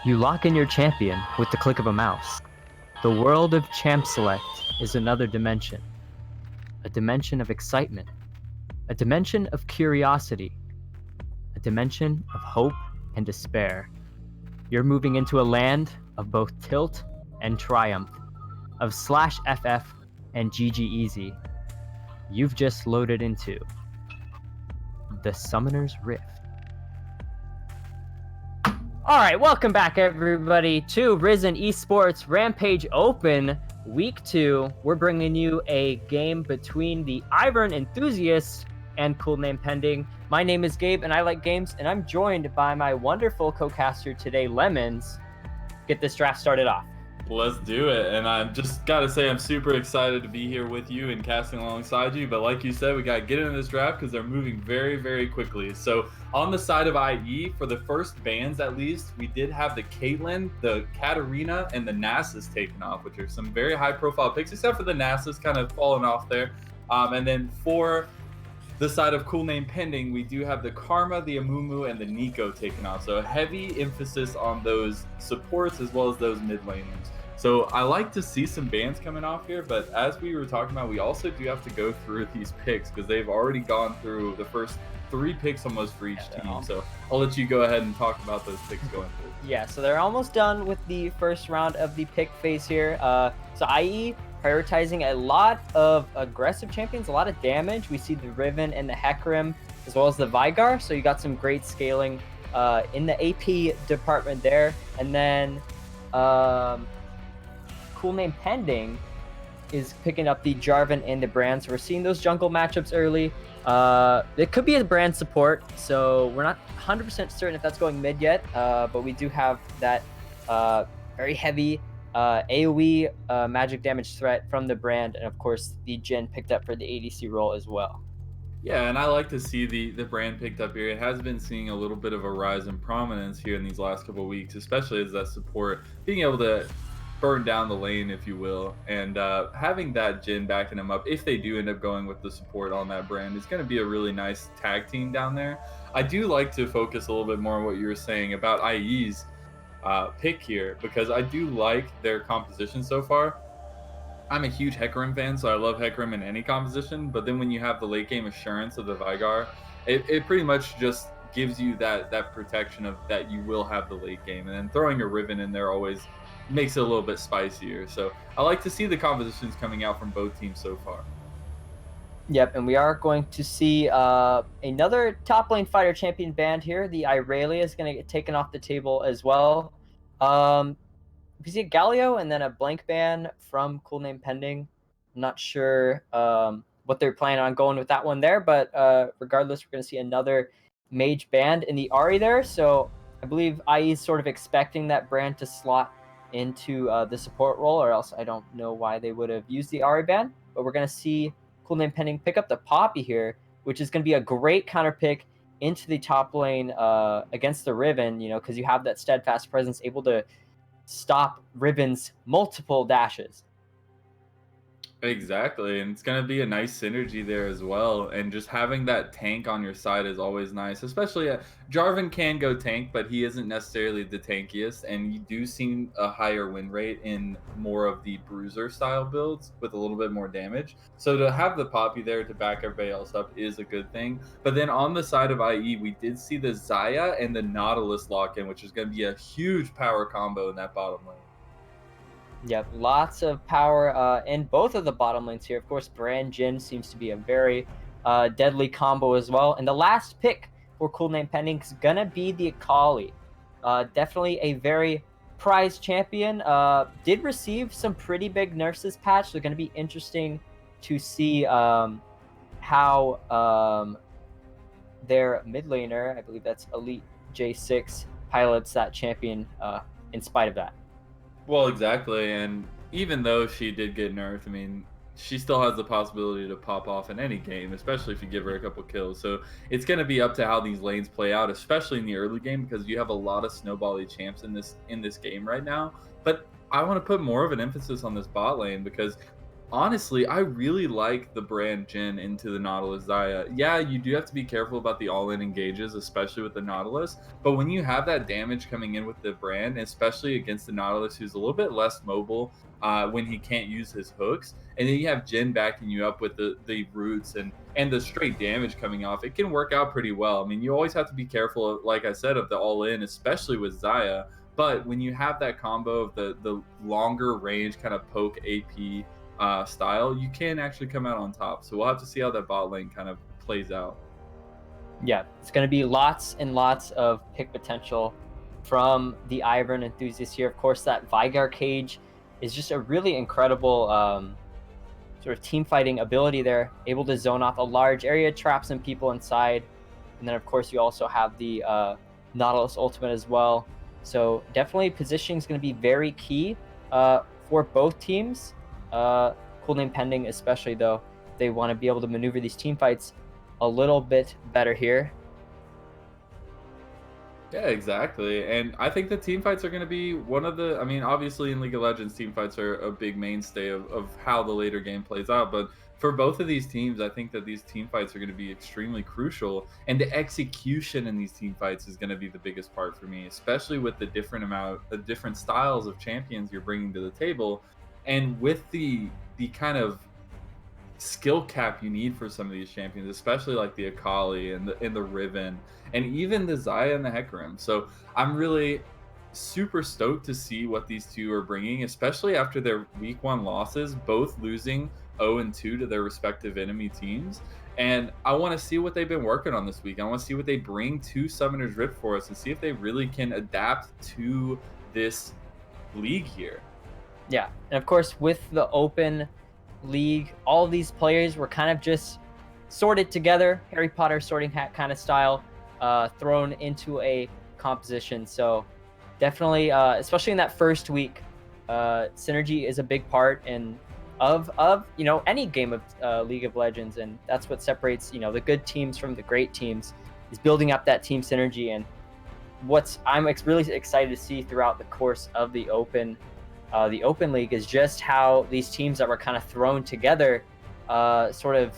You lock in your champion with the click of a mouse. The world of Champ Select is another dimension. A dimension of excitement. A dimension of curiosity. A dimension of hope and despair. You're moving into a land of both tilt and triumph. Of /FF and GG Easy. You've just loaded into the Summoner's Rift. Alright, welcome back everybody to Risen Esports Rampage Open Week 2. We're bringing you a game between the Ivern enthusiasts and Cool Name Pending. My name is Gabe and I like games, and I'm joined by my wonderful co-caster today, Lemons. Get this draft started off. Let's do it. And I'm just got to say I'm super excited to be here with you and casting alongside you. But like you said, we got to get into this draft because they're moving very, very quickly. So on the side of IE, for the first bans at least, we did have the Caitlyn, the Katarina, and the Nasus taken off, which are some very high-profile picks, except for the Nasus kind of falling off there. And then for the side of Cool Name Pending, we do have the Karma, the Amumu, and the Nico taken off. So a heavy emphasis on those supports as well as those mid laners. So I like to see some bans coming off here, but as we were talking about, we also do have to go through these picks because they've already gone through the first 3 picks almost for each team. So I'll let you go ahead and talk about those picks going through. Yeah, so they're almost done with the first round of the pick phase here. So IE prioritizing a lot of aggressive champions, a lot of damage. We see the Riven and the Hecarim as well as the Vigar. So you got some great scaling in the AP department there. And then Cool Name Pending is picking up the Jarvan and the Brand. So we're seeing those jungle matchups early. It could be a Brand support, so we're not 100% certain if that's going mid yet, but we do have that very heavy AoE magic damage threat from the Brand, and of course the Jhin picked up for the ADC role as well. Yeah, and I like to see the Brand picked up here. It has been seeing a little bit of a rise in prominence here in these last couple of weeks, especially as that support, being able to burn down the lane, if you will, and having that Jhin backing him up, if they do end up going with the support on that Brand, is going to be a really nice tag team down there. I do like to focus a little bit more on what you were saying about IE's pick here, because I do like their composition so far. I'm a huge Hecarim fan, so I love Hecarim in any composition, but then when you have the late game assurance of the Vigar, it pretty much just gives you that protection of that you will have the late game, and then throwing a Riven in there always makes it a little bit spicier. So I like to see the compositions coming out from both teams so far. Yep, and we are going to see another top lane fighter champion banned here. The Irelia is going to get taken off the table as well. We see a Galio and then a blank ban from Cool Name Pending. I'm not sure what they're planning on going with that one there, but regardless, we're going to see another mage banned in the Ahri there. So I believe IE is sort of expecting that Brand to slot into the support role, or else I don't know why they would have used the Ahri ban. But we're going to see Cool Name Pending pick up the Poppy here, which is going to be a great counter pick into the top lane against the Riven, because you have that steadfast presence able to stop Riven's multiple dashes. Exactly, and it's going to be a nice synergy there as well, and just having that tank on your side is always nice, especially Jarvan can go tank, but he isn't necessarily the tankiest, and you do see a higher win rate in more of the bruiser style builds with a little bit more damage. So to have the Poppy there to back everybody else up is a good thing. But then on the side of IE, we did see the Xayah and the Nautilus lock-in, which is going to be a huge power combo in that bottom lane. Yep, lots of power in both of the bottom lanes here. Of course, Brand Jhin seems to be a very deadly combo as well. And the last pick for Cool Name Pending is going to be the Akali. Definitely a very prized champion. Did receive some pretty big nerfs this patch. So going to be interesting to see how their mid laner, I believe that's Elite J6, pilots that champion in spite of that. Well, exactly, and even though she did get nerfed, I mean, she still has the possibility to pop off in any game, especially if you give her a couple kills. So it's going to be up to how these lanes play out, especially in the early game, because you have a lot of snowbally champs in this game right now. But I want to put more of an emphasis on this bot lane, because Honestly, I really like the brand Jhin into the Nautilus Zaya. Yeah, you do have to be careful about the all-in engages, especially with the Nautilus. But when you have that damage coming in with the brand, especially against the Nautilus, who's a little bit less mobile when he can't use his hooks, and then you have Jhin backing you up with the roots and the straight damage coming off, it can work out pretty well. I mean, you always have to be careful, like I said, of the all-in, especially with Zaya. But when you have that combo of the longer range kind of poke AP style, you can actually come out on top. So we'll have to see how that bot lane kind of plays out. Yeah, it's going to be lots and lots of pick potential from the Ivern enthusiasts here. Of course, that Vigar cage is just a really incredible sort of team fighting ability there, able to zone off a large area, trap some people inside. And then, of course, you also have the Nautilus ultimate as well. So definitely positioning is going to be very key for both teams. Cool name pending, especially though, they want to be able to maneuver these team fights a little bit better here. Yeah, exactly. And I think the team fights are going to be one of the, I mean, obviously in League of Legends, team fights are a big mainstay of how the later game plays out. But for both of these teams, I think that these team fights are going to be extremely crucial. And the execution in these team fights is going to be the biggest part for me, especially with the different styles of champions you're bringing to the table. And with the kind of skill cap you need for some of these champions, especially like the Akali and the Riven, and even the Zaya and the Hecarim. So I'm really super stoked to see what these two are bringing, especially after their week one losses, both losing 0-2 to their respective enemy teams. And I want to see what they've been working on this week. I want to see what they bring to Summoner's Rift for us and see if they really can adapt to this league here. Yeah, and of course, with the open league, all of these players were kind of just sorted together, Harry Potter sorting hat kind of style, thrown into a composition. So definitely, especially in that first week, synergy is a big part of any game of League of Legends, and that's what separates the good teams from the great teams, is building up that team synergy. And I'm really excited to see throughout the course of the Open League is just how these teams that were kind of thrown together sort of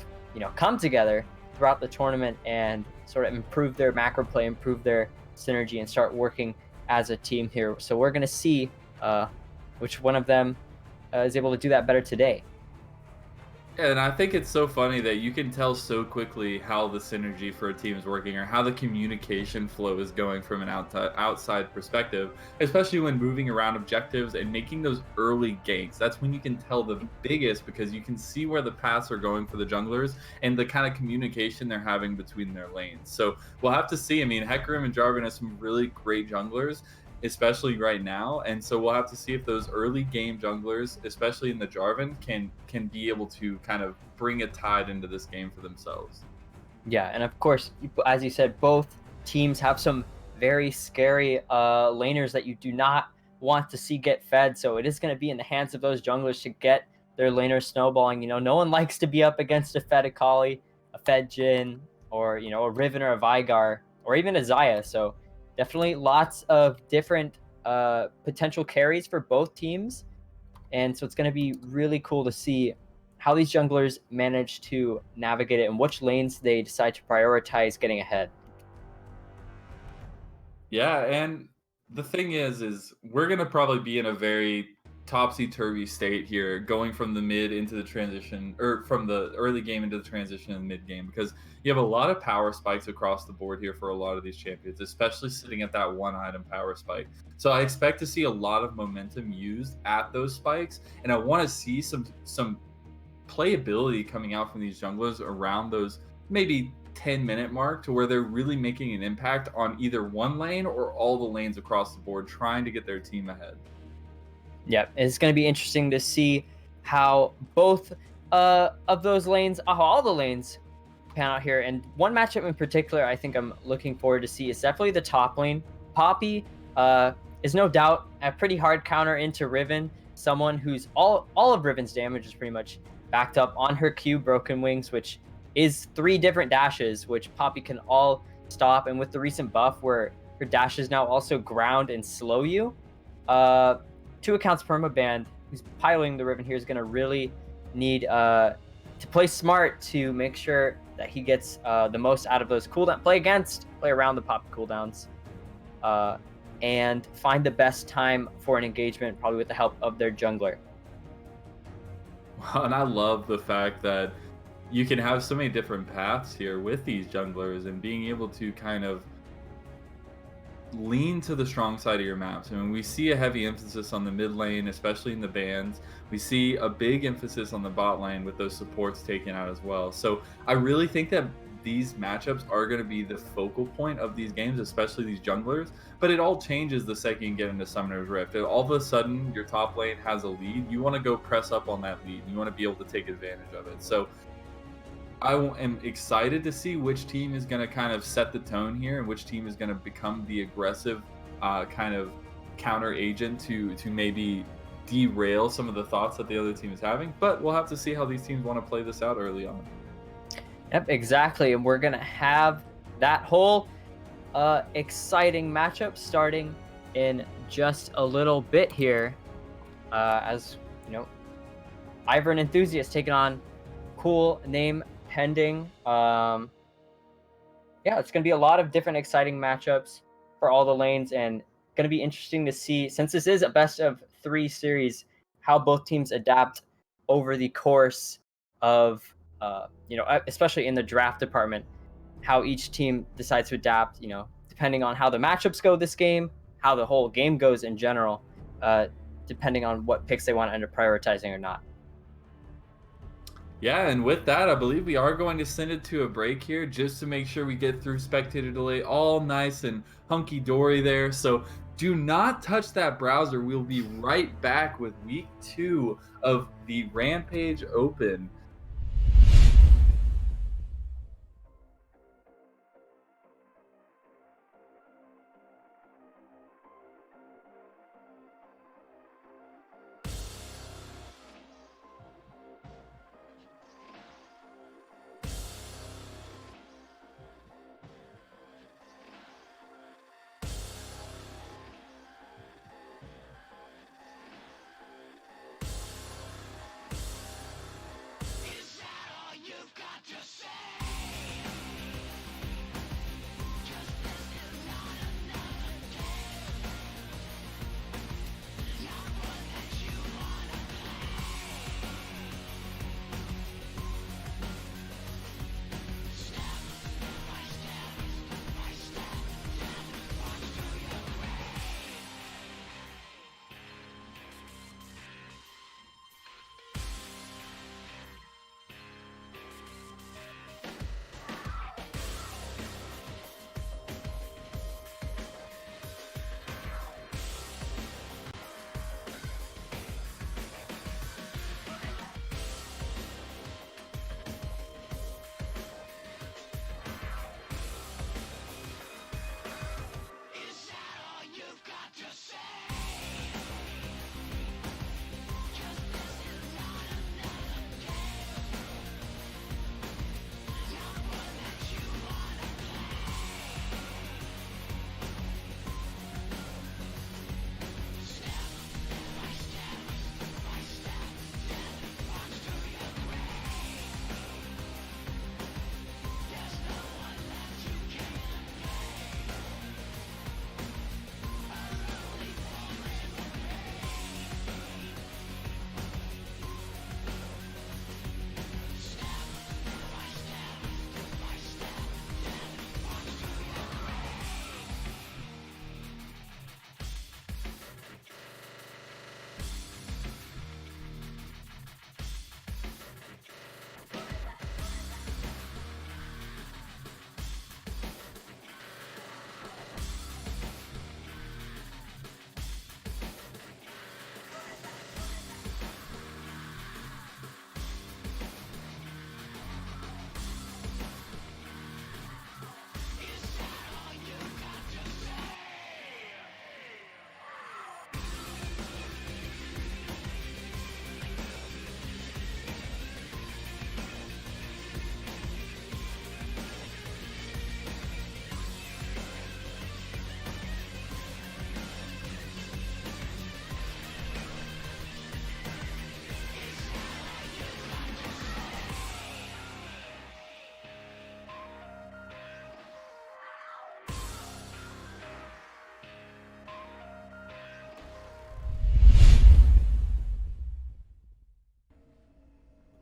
come together throughout the tournament and sort of improve their macro play, improve their synergy, and start working as a team here. So we're going to see which one of them is able to do that better today. Yeah, and I think it's so funny that you can tell so quickly how the synergy for a team is working or how the communication flow is going from an outside perspective, especially when moving around objectives and making those early ganks. That's when you can tell the biggest, because you can see where the paths are going for the junglers and the kind of communication they're having between their lanes. So we'll have to see. I mean, Hecarim and Jarvan have some really great junglers, especially right now. And so we'll have to see if those early game junglers, especially in the Jarvan, can be able to kind of bring a tide into this game for themselves. Yeah, and of course, as you said, both teams have some very scary laners that you do not want to see get fed. So it is going to be in the hands of those junglers to get their laners snowballing. No one likes to be up against a fed Akali, a fed Jhin, or a Riven or a Vigar, or even a Zaya. So definitely lots of different potential carries for both teams. And so it's going to be really cool to see how these junglers manage to navigate it and which lanes they decide to prioritize getting ahead. Yeah, and the thing is we're gonna probably be in a very topsy-turvy state here, going from the mid into the transition, or from the early game into the transition and mid game, because you have a lot of power spikes across the board here for a lot of these champions, especially sitting at that one item power spike. So I expect to see a lot of momentum used at those spikes, and I want to see some playability coming out from these junglers around those maybe 10-minute mark, to where they're really making an impact on either one lane or all the lanes across the board, trying to get their team ahead. Yeah, it's going to be interesting to see how both of those lanes, all the lanes, pan out here. And one matchup in particular I think I'm looking forward to see is definitely the top lane. Poppy is no doubt a pretty hard counter into Riven, someone who's all of Riven's damage is pretty much backed up on her Q, Broken Wings, which is 3 different dashes, which Poppy can all stop. And with the recent buff where her dashes now also ground and slow you, 2 accounts permaban, who's piloting the Riven here, is going to really need to play smart to make sure that he gets the most out of those cooldown. Play around the pop cooldowns, and find the best time for an engagement, probably with the help of their jungler. And I love the fact that you can have so many different paths here with these junglers and being able to kind of lean to the strong side of your maps. I mean, we see a heavy emphasis on the mid lane, especially in the bans. We see a big emphasis on the bot lane with those supports taken out as well. So I really think that these matchups are going to be the focal point of these games, especially these junglers. But it all changes the second you get into Summoner's Rift. If all of a sudden your top lane has a lead, you want to go press up on that lead. You want to be able to take advantage of it. So am excited to see which team is going to kind of set the tone here and which team is going to become the aggressive kind of counter agent to maybe derail some of the thoughts that the other team is having. But we'll have to see how these teams want to play this out early on. Yep, exactly. And we're going to have that whole exciting matchup starting in just a little bit here. As you know, Ivern Enthusiast taking on Cool Name Pending. Yeah, it's going to be a lot of different exciting matchups for all the lanes, and going to be interesting to see, since this is a best of 3 series, how both teams adapt over the course of, especially in the draft department, how each team decides to adapt, depending on how the matchups go this game, how the whole game goes in general, depending on what picks they want to end up prioritizing or not. Yeah, and with that, I believe we are going to send it to a break here just to make sure we get through spectator delay all nice and hunky-dory there. So do not touch that browser. We'll be right back with week 2 of the Rampage Open.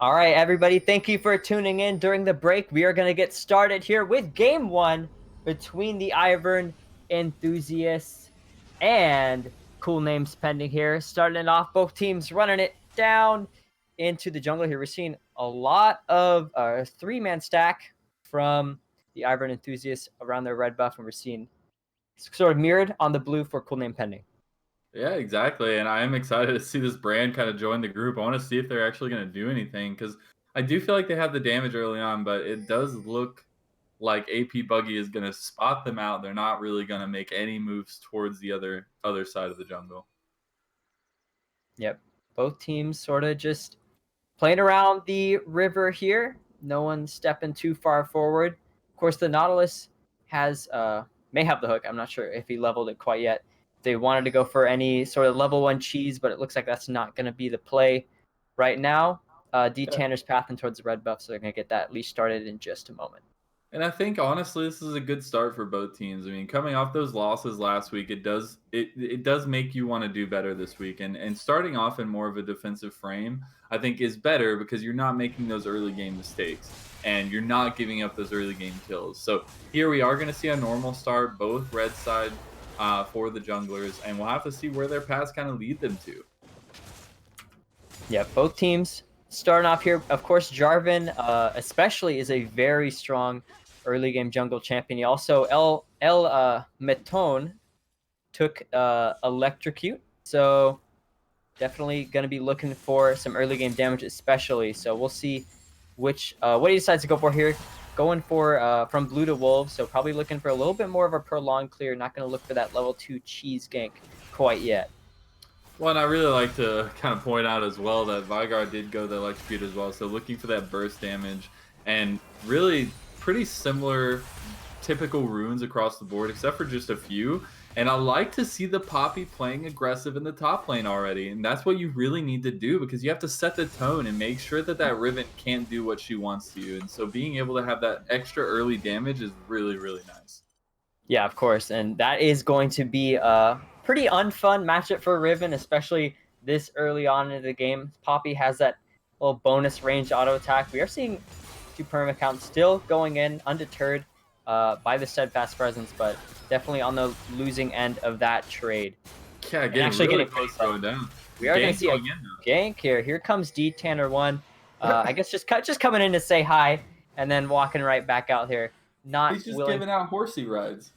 All right, everybody, thank you for tuning in during the break. We are going to get started here with game one between the Ivern enthusiasts and cool names pending here. Starting it off, both teams running it down into the jungle here. We're seeing a lot of three-man stack from the Ivern enthusiasts around their red buff, and we're seeing sort of mirrored on the blue for cool name pending. Yeah, exactly. And I am excited to see this brand kind of join the group. I want to see if they're actually going to do anything because I do feel like they have the damage early on, but it does look like AP Buggy is going to spot them out. They're not really going to make any moves towards the other side of the jungle. Yep, both teams sort of just playing around the river here. No one stepping too far forward. Of course, the Nautilus has may have the hook. I'm not sure if he leveled it quite yet. They wanted to go for any sort of level 1 cheese, but it looks like that's not going to be the play right now. D Tanner's pathing towards the red buff, so they're going to get that leash started in just a moment. And I think honestly, this is a good start for both teams. I mean, coming off those losses last week, it does make you want to do better this week. And starting off in more of a defensive frame, I think is better because you're not making those early game mistakes and you're not giving up those early game kills. So here we are going to see a normal start, both red side for the junglers, and we'll have to see where their paths kind of lead them to. Yeah, both teams starting off here. Of course, Jarvan especially is a very strong early game jungle champion. He also Meton took Electrocute, so definitely going to be looking for some early game damage especially. So we'll see which what he decides to go for here. Going for from blue to wolves, so probably looking for a little bit more of a prolonged clear. Not going to look for that level 2 cheese gank quite yet. Well, and I really like to kind of point out as well that Vygar did go the Electrocute as well, so looking for that burst damage, and really pretty similar typical runes across the board, except for just a few. And I like to see the Poppy playing aggressive in the top lane already, and that's what you really need to do because you have to set the tone and make sure that that Riven can't do what she wants to. And so being able to have that extra early damage is really, really nice. Yeah, of course, and that is going to be a pretty unfun matchup for Riven, especially this early on in the game. Poppy has that little bonus range auto attack. We are seeing two perma still going in undeterred by the steadfast presence, but definitely on the losing end of that trade. Yeah, getting close going down. We are going to see a gank here. Here comes D Tanner 1. I guess just coming in to say hi and then walking right back out here. He's just giving out horsey rides.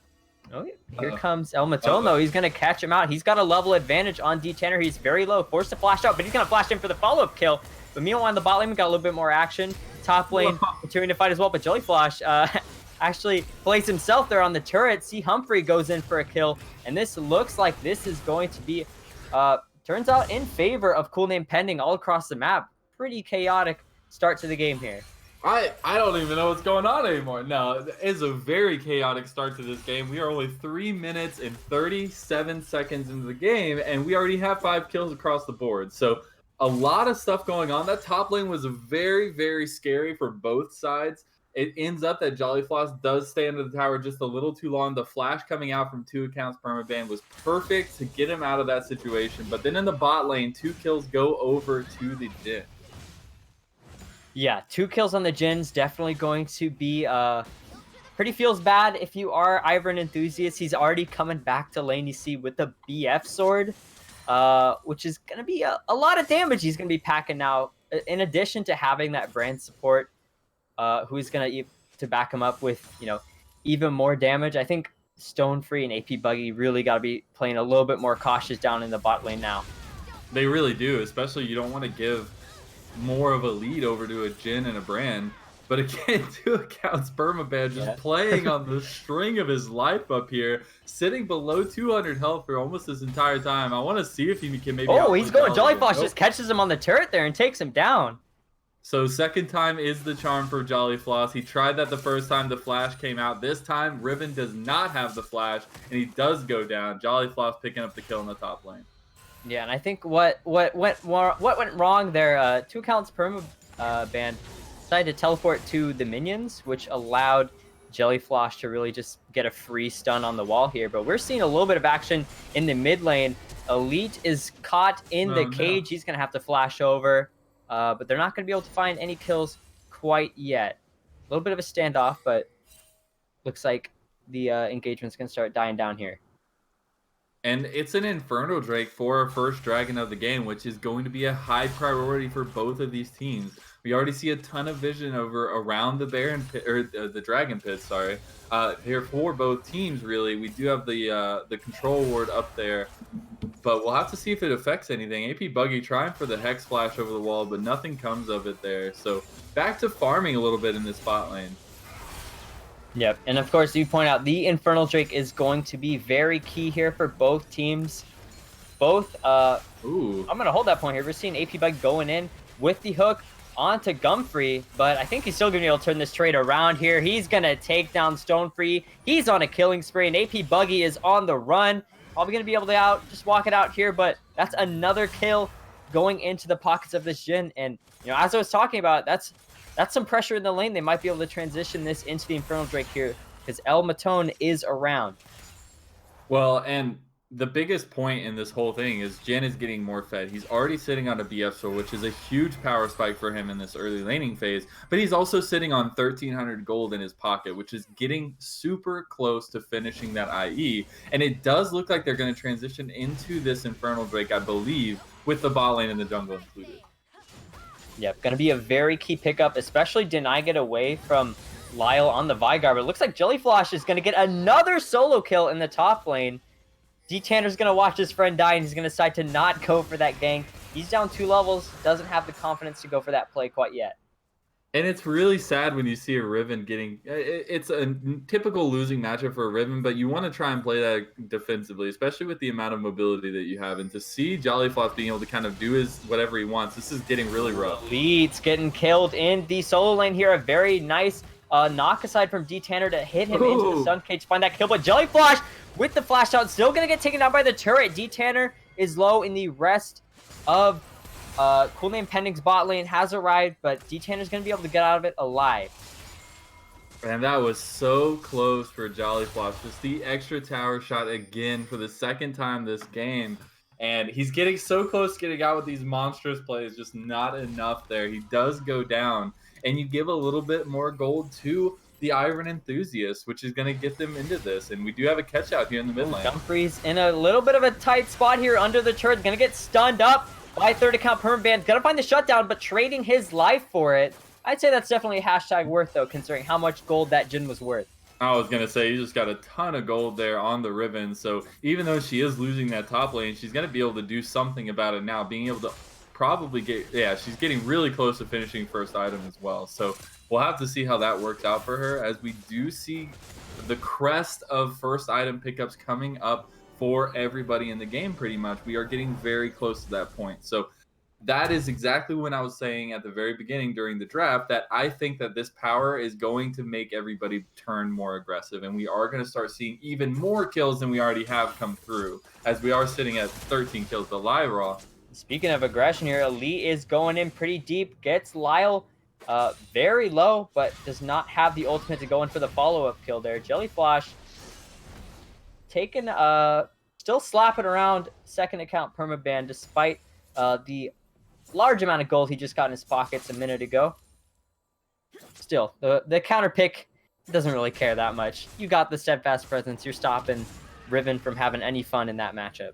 Oh, here comes El Maton, though. He's going to catch him out. He's got a level advantage on D Tanner. He's very low, forced to flash out, but he's going to flash in for the follow-up kill. But meanwhile, on the bot lane, we got a little bit more action. Top lane continuing to fight as well, but Jellyflash actually plays himself there on the turret. See, Humphrey goes in for a kill, and this looks like this is going to be, turns out, in favor of Cool Name Pending all across the map. Pretty chaotic start to the game here. I don't even know what's going on anymore. No, it is a very chaotic start to this game. We are only 3 minutes and 37 seconds into the game, and we already have 5 kills across the board. So a lot of stuff going on. That top lane was very, very scary for both sides. It ends up that Jollyfloss does stay under the tower just a little too long. The flash coming out from 2 accounts permaban was perfect to get him out of that situation. But then in the bot lane, 2 kills go over to the Jhin. Yeah, 2 kills on the Jhin's definitely going to be pretty feels bad if you are Ivern enthusiast. He's already coming back to lane, you see, with the BF sword, which is going to be a lot of damage he's going to be packing now, in addition to having that brand support who's going to back him up with, you know, even more damage. I think Stone Free and AP Buggy really got to be playing a little bit more cautious down in the bot lane now. They really do, especially you don't want to give more of a lead over to a Jhin and a Brand. But again, 2 accounts permaban just playing on the string of his life up here, sitting below 200 health for almost this entire time. I want to see if he can maybe... Oh, he's going Jollyfloss, just catches him on the turret there and takes him down. So second time is the charm for Jollyfloss. He tried that the first time the flash came out. This time, Riven does not have the flash, and he does go down. Jollyfloss picking up the kill in the top lane. Yeah, and I think what went wrong there, 2 accounts permaban decided to teleport to the minions, which allowed Jellyfloss to really just get a free stun on the wall here. But we're seeing a little bit of action in the mid lane. Elite is caught in the cage. He's going to have to flash over. but they're not going to be able to find any kills quite yet. A little bit of a standoff, but looks like the engagement's going to start dying down here. And it's an Inferno Drake for our first dragon of the game, which is going to be a high priority for both of these teams. We already see a ton of vision around the Baron pit, or the Dragon pit, sorry. Here for both teams, really. We do have the control ward up there, but we'll have to see if it affects anything. AP Buggy trying for the Hex Flash over the wall, but nothing comes of it there. So back to farming a little bit in this bot lane. Yep, and of course, you point out the Infernal Drake is going to be very key here for both teams. Both, Ooh. I'm going to hold that point here. We're seeing AP Bug going in with the hook onto Gumfree, but I think he's still going to be able to turn this trade around here. He's going to take down Stonefree. He's on a killing spree, and AP Buggy is on the run. Probably going to be able to just walk it out here, but that's another kill going into the pockets of this Jhin. And, as I was talking about, that's some pressure in the lane. They might be able to transition this into the Infernal Drake here because El Matone is around. Well, and the biggest point in this whole thing is Jhin is getting more fed. He's already sitting on a BF sword, which is a huge power spike for him in this early laning phase, but he's also sitting on 1,300 gold in his pocket, which is getting super close to finishing that IE, and it does look like they're going to transition into this Infernal Drake, I believe, with the bot lane and the jungle included. Yep, going to be a very key pickup, especially deny get away from Lyle on the Vygar, but it looks like Jellyflash is going to get another solo kill in the top lane. D-Tanner's going to watch his friend die, and he's going to decide to not go for that gank. He's down 2 levels, doesn't have the confidence to go for that play quite yet. And it's really sad when you see a Riven getting... It's a typical losing matchup for a Riven, but you want to try and play that defensively, especially with the amount of mobility that you have. And to see Jellyflash being able to kind of do whatever he wants, this is getting really rough. Elite's getting killed in the solo lane here. A very nice knock aside from D-Tanner to hit him into the Sun Cage to find that kill. But Jellyflash with the flash out still going to get taken down by the turret. D-Tanner is low in the rest of Cool Name Pending's bot lane has arrived, but D-Tanner's going to be able to get out of it alive. And that was so close for Jellyflash. Just the extra tower shot again for the second time this game. And he's getting so close to getting out with these monstrous plays, just not enough there. He does go down, and you give a little bit more gold to the Ivern enthusiast, which is going to get them into this. And we do have a catch out here in the mid lane. Dumfries in a little bit of a tight spot here under the turret. Going to get stunned up by third account permaban. Going to find the shutdown, but trading his life for it. I'd say that's definitely a hashtag worth, though, considering how much gold that Jhin was worth. I was going to say, you just got a ton of gold there on the Riven. So even though she is losing that top lane, she's going to be able to do something about it now. Being able to probably get... Yeah, she's getting really close to finishing first item as well. So we'll have to see how that works out for her, as we do see the crest of first item pickups coming up for everybody in the game pretty much. We are getting very close to that point. So that is exactly when I was saying at the very beginning during the draft that I think that this power is going to make everybody turn more aggressive, and we are going to start seeing even more kills than we already have come through, as we are sitting at 13 kills to Lyra. Speaking of aggression here, Elite is going in pretty deep, gets Lyle very low, but does not have the ultimate to go in for the follow-up kill there. Jellyflash taking, still slapping around second account permaban despite the large amount of gold he just got in his pockets a minute ago. Still, the counter pick doesn't really care that much. You got the steadfast presence. You're stopping Riven from having any fun in that matchup.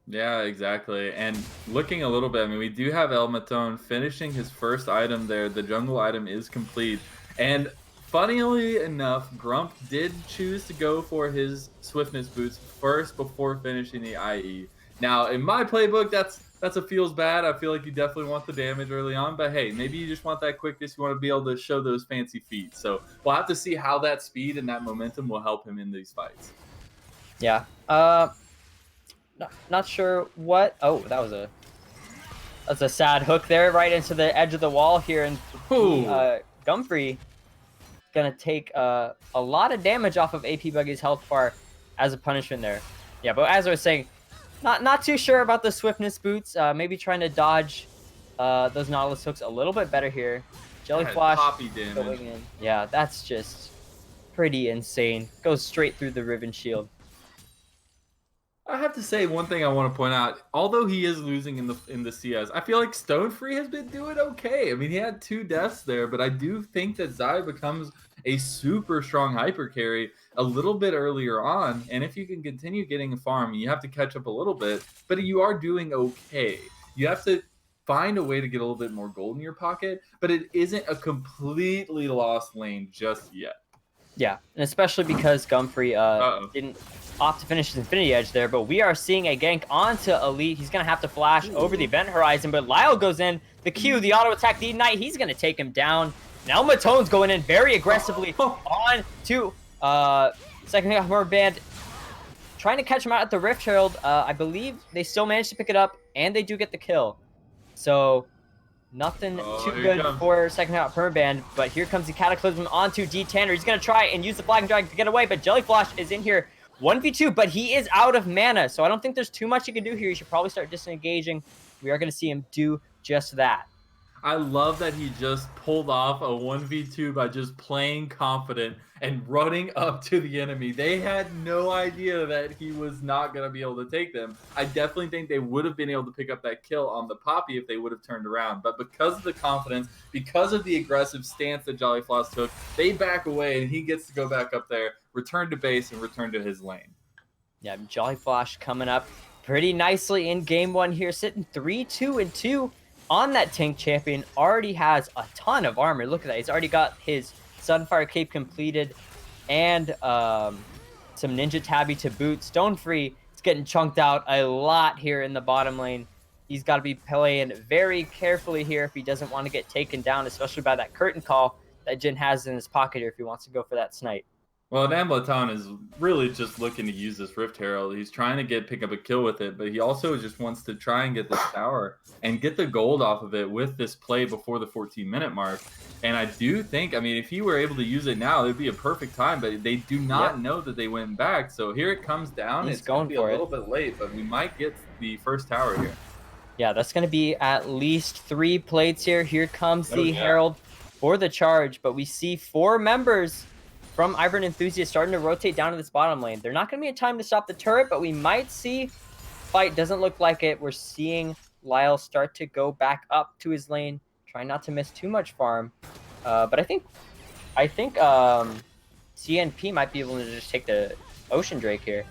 Yeah, exactly. And looking a little bit, I mean, we do have El Matone finishing his first item there. The jungle item is complete. And funnily enough, Grump did choose to go for his swiftness boots first before finishing the IE. Now, in my playbook, that's a feels bad. I feel like you definitely want the damage early on, but hey, maybe you just want that quickness. You want to be able to show those fancy feet. So we'll have to see how that speed and that momentum will help him in these fights. Yeah. Not sure what. Oh, that's a sad hook there, right into the edge of the wall here, and Gumfree gonna take a lot of damage off of AP Buggy's health bar as a punishment there. Yeah, but as I was saying, not too sure about the swiftness boots. Maybe trying to dodge those Nautilus hooks a little bit better here. Jellyflash going in. Yeah, that's just pretty insane. Goes straight through the Riven shield. I have to say one thing I want to point out. Although he is losing in the CS, I feel like Stonefree has been doing okay. I mean, he had 2 deaths there, but I do think that Zai becomes a super strong hyper carry a little bit earlier on. And if you can continue getting a farm, you have to catch up a little bit, but you are doing okay. You have to find a way to get a little bit more gold in your pocket, but it isn't a completely lost lane just yet. Yeah, and especially because Gumfrey Uh-oh. didn't opt to finish his Infinity Edge there, but we are seeing a gank onto Elite. He's going to have to flash over the event horizon, but Lyle goes in. The Q, the auto attack, the Ignite, he's going to take him down. Now Matone's going in very aggressively on to second Hammer Band, trying to catch him out at the Rift Herald. I believe they still managed to pick it up, and they do get the kill. So nothing too good for second half Permaband, but here comes the Cataclysm onto D Tanner. He's going to try and use the Flag and Drag to get away, but Jellyflash is in here 1v2, but he is out of mana, so I don't think there's too much he can do here. He should probably start disengaging. We are going to see him do just that. I love that he just pulled off a 1v2 by just playing confident and running up to the enemy. They had no idea that he was not going to be able to take them. I definitely think they would have been able to pick up that kill on the Poppy if they would have turned around. But because of the confidence, because of the aggressive stance that Jollyfloss took, they back away and he gets to go back up there, return to base, and return to his lane. Yeah, Jollyflash coming up pretty nicely in game one here, sitting 3-2-2. On that tank champion, already has a ton of armor. Look at that. He's already got his Sunfire Cape completed and some Ninja Tabby to boot. Stonefree is getting chunked out a lot here in the bottom lane. He's got to be playing very carefully here if he doesn't want to get taken down, especially by that curtain call that Jin has in his pocket here if he wants to go for that snipe. Well, Ambleton is really just looking to use this Rift Herald. He's trying to pick up a kill with it, but he also just wants to try and get this tower and get the gold off of it with this play before the 14-minute mark. And I do think, I mean, if he were able to use it now, it would be a perfect time, but they do not know that they went back. So here it comes down. It's going to be a little bit late, but we might get the first tower here. Yeah, that's going to be at least 3 plates here. Here comes the Herald for the charge, but we see 4 members from Ivern Enthusiast starting to rotate down to this bottom lane. They're not going to be in time to stop the turret, but we might see fight. Doesn't look like it. We're seeing Lyle start to go back up to his lane, trying not to miss too much farm. But I think CNP might be able to just take the Ocean Drake here.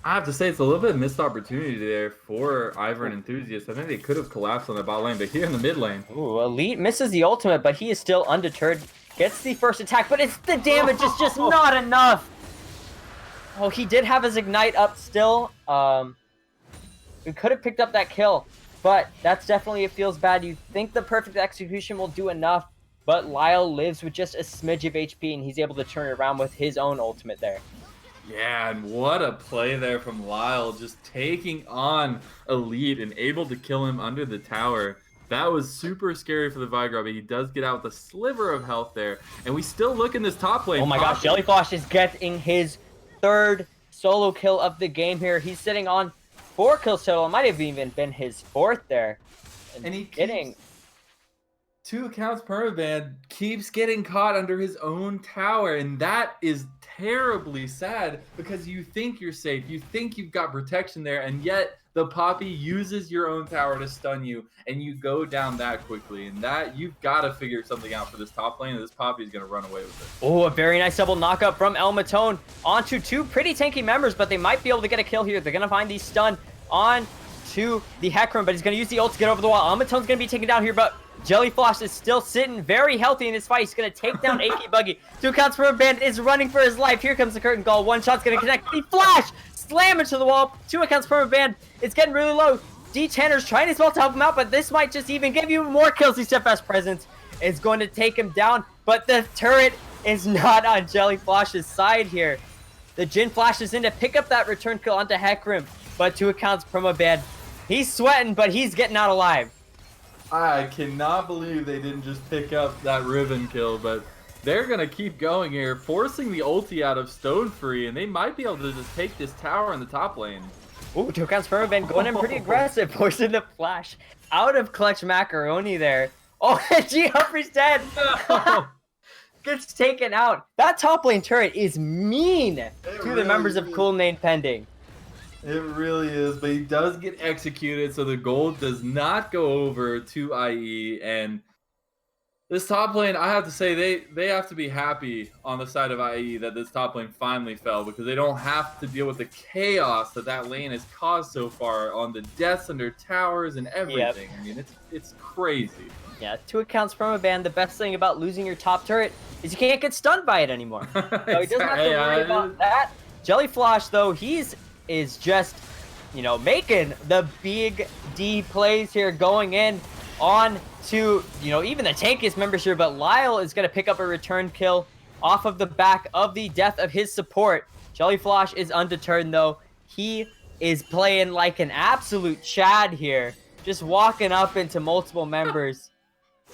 I have to say, it's a little bit of missed opportunity there for Ivern Enthusiast. I think they could have collapsed on the bot lane, but here in the mid lane. Ooh, Elite misses the ultimate, but he is still undeterred. Gets the first attack, but it's the damage is just not enough. Oh, he did have his Ignite up still. We could have picked up that kill, but that's definitely, it feels bad. You think the perfect execution will do enough, but Lyle lives with just a smidge of HP, and he's able to turn it around with his own ultimate there. Yeah, and what a play there from Lyle, just taking on Elite and able to kill him under the tower. That was super scary for the Vigar, but he does get out with a sliver of health there. And we still look in this top lane. Oh my gosh, Jellyflash is getting his 3rd solo kill of the game here. He's sitting on 4 kills total. It might have even been his 4th there. And he getting 2 accounts permaban, keeps getting caught under his own tower. And that is terribly sad because you think you're safe. You think you've got protection there, and yet the Poppy uses your own tower to stun you, and you go down that quickly. And that, you've got to figure something out for this top lane, and this Poppy is going to run away with it. Oh, a very nice double knockup from El Matone onto 2 pretty tanky members, but they might be able to get a kill here. They're going to find the stun on to the Hecarim, but he's going to use the ult to get over the wall. El Matone's going to be taken down here, but Jellyflash is still sitting very healthy in this fight. He's going to take down AK Buggy. 2 counts for a band, is running for his life. Here comes the curtain call. 1 shot's going to connect. The flash! Slam into the wall. 2 accounts per band. It's getting really low. D Tanner's trying as well to help him out, but this might just even give you more kills. The steadfast presence is going to take him down, but the turret is not on Jellyflash's side here. The Jin flashes in to pick up that return kill onto Hecarim, but 2 accounts promo band. He's sweating, but he's getting out alive. I cannot believe they didn't just pick up that ribbon kill, but they're going to keep going here, forcing the ulti out of Stonefree, and they might be able to just take this tower in the top lane. Ooh, 2 counts per band going in pretty aggressive, forcing the flash out of Clutch Macaroni there. Oh, G. Humphrey's dead. Gets taken out. That top lane turret is mean to the members of Cool Name Pending. It really is, but he does get executed, so the gold does not go over to IE. And this top lane, I have to say, they have to be happy on the side of IE that this top lane finally fell, because they don't have to deal with the chaos that lane has caused so far on the deaths under towers and everything. Yep. I mean, it's crazy. Yeah, 2 accounts from a ban. The best thing about losing your top turret is you can't get stunned by it anymore. So he doesn't have to worry about that. Jellyflosh, though, is just, you know, making the big D plays here, going in on to, you know, even the tankiest members here, but Lyle is going to pick up a return kill off of the back of the death of his support. Jellyflosh is undeterred, though. He is playing like an absolute Chad here, just walking up into multiple members.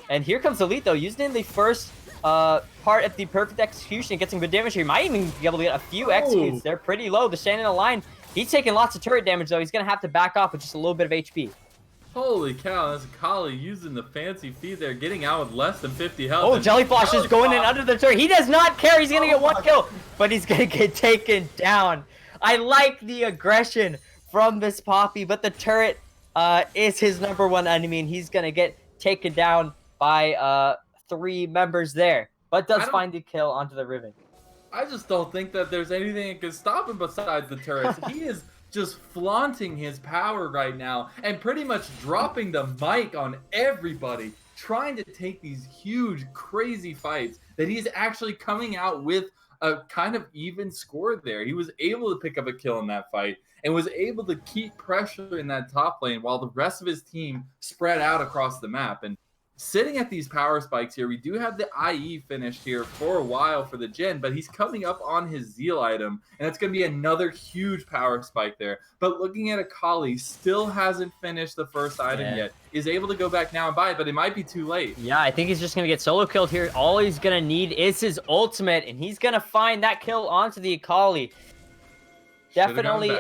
And here comes Elite, though, using the first part of the perfect execution, gets some good damage here. He might even be able to get a few executes. They're pretty low. They're staying in a line. He's taking lots of turret damage, though. He's going to have to back off with just a little bit of HP. Holy cow, that's Kali using the fancy feed there, getting out with less than 50 health. Oh, Jellyflosh is going in under the turret. He does not care. He's going to get 1 kill, but he's going to get taken down. I like the aggression from this Poppy, but the turret is his #1 enemy, and he's going to get taken down by 3 members there, but does find the kill onto the Riven. I just don't think that there's anything that can stop him besides the turrets. He is just flaunting his power right now and pretty much dropping the mic on everybody, trying to take these huge, crazy fights that he's actually coming out with a kind of even score there. He was able to pick up a kill in that fight and was able to keep pressure in that top lane while the rest of his team spread out across the map. And sitting at these power spikes here, we do have the IE finished here for a while for the Jhin, but he's coming up on his Zeal item, and it's going to be another huge power spike there. But looking at Akali, still hasn't finished the first item yet. Is able to go back now and buy it, but it might be too late. Yeah, I think he's just going to get solo killed here. All he's going to need is his ultimate, and he's going to find that kill onto the Akali. Definitely,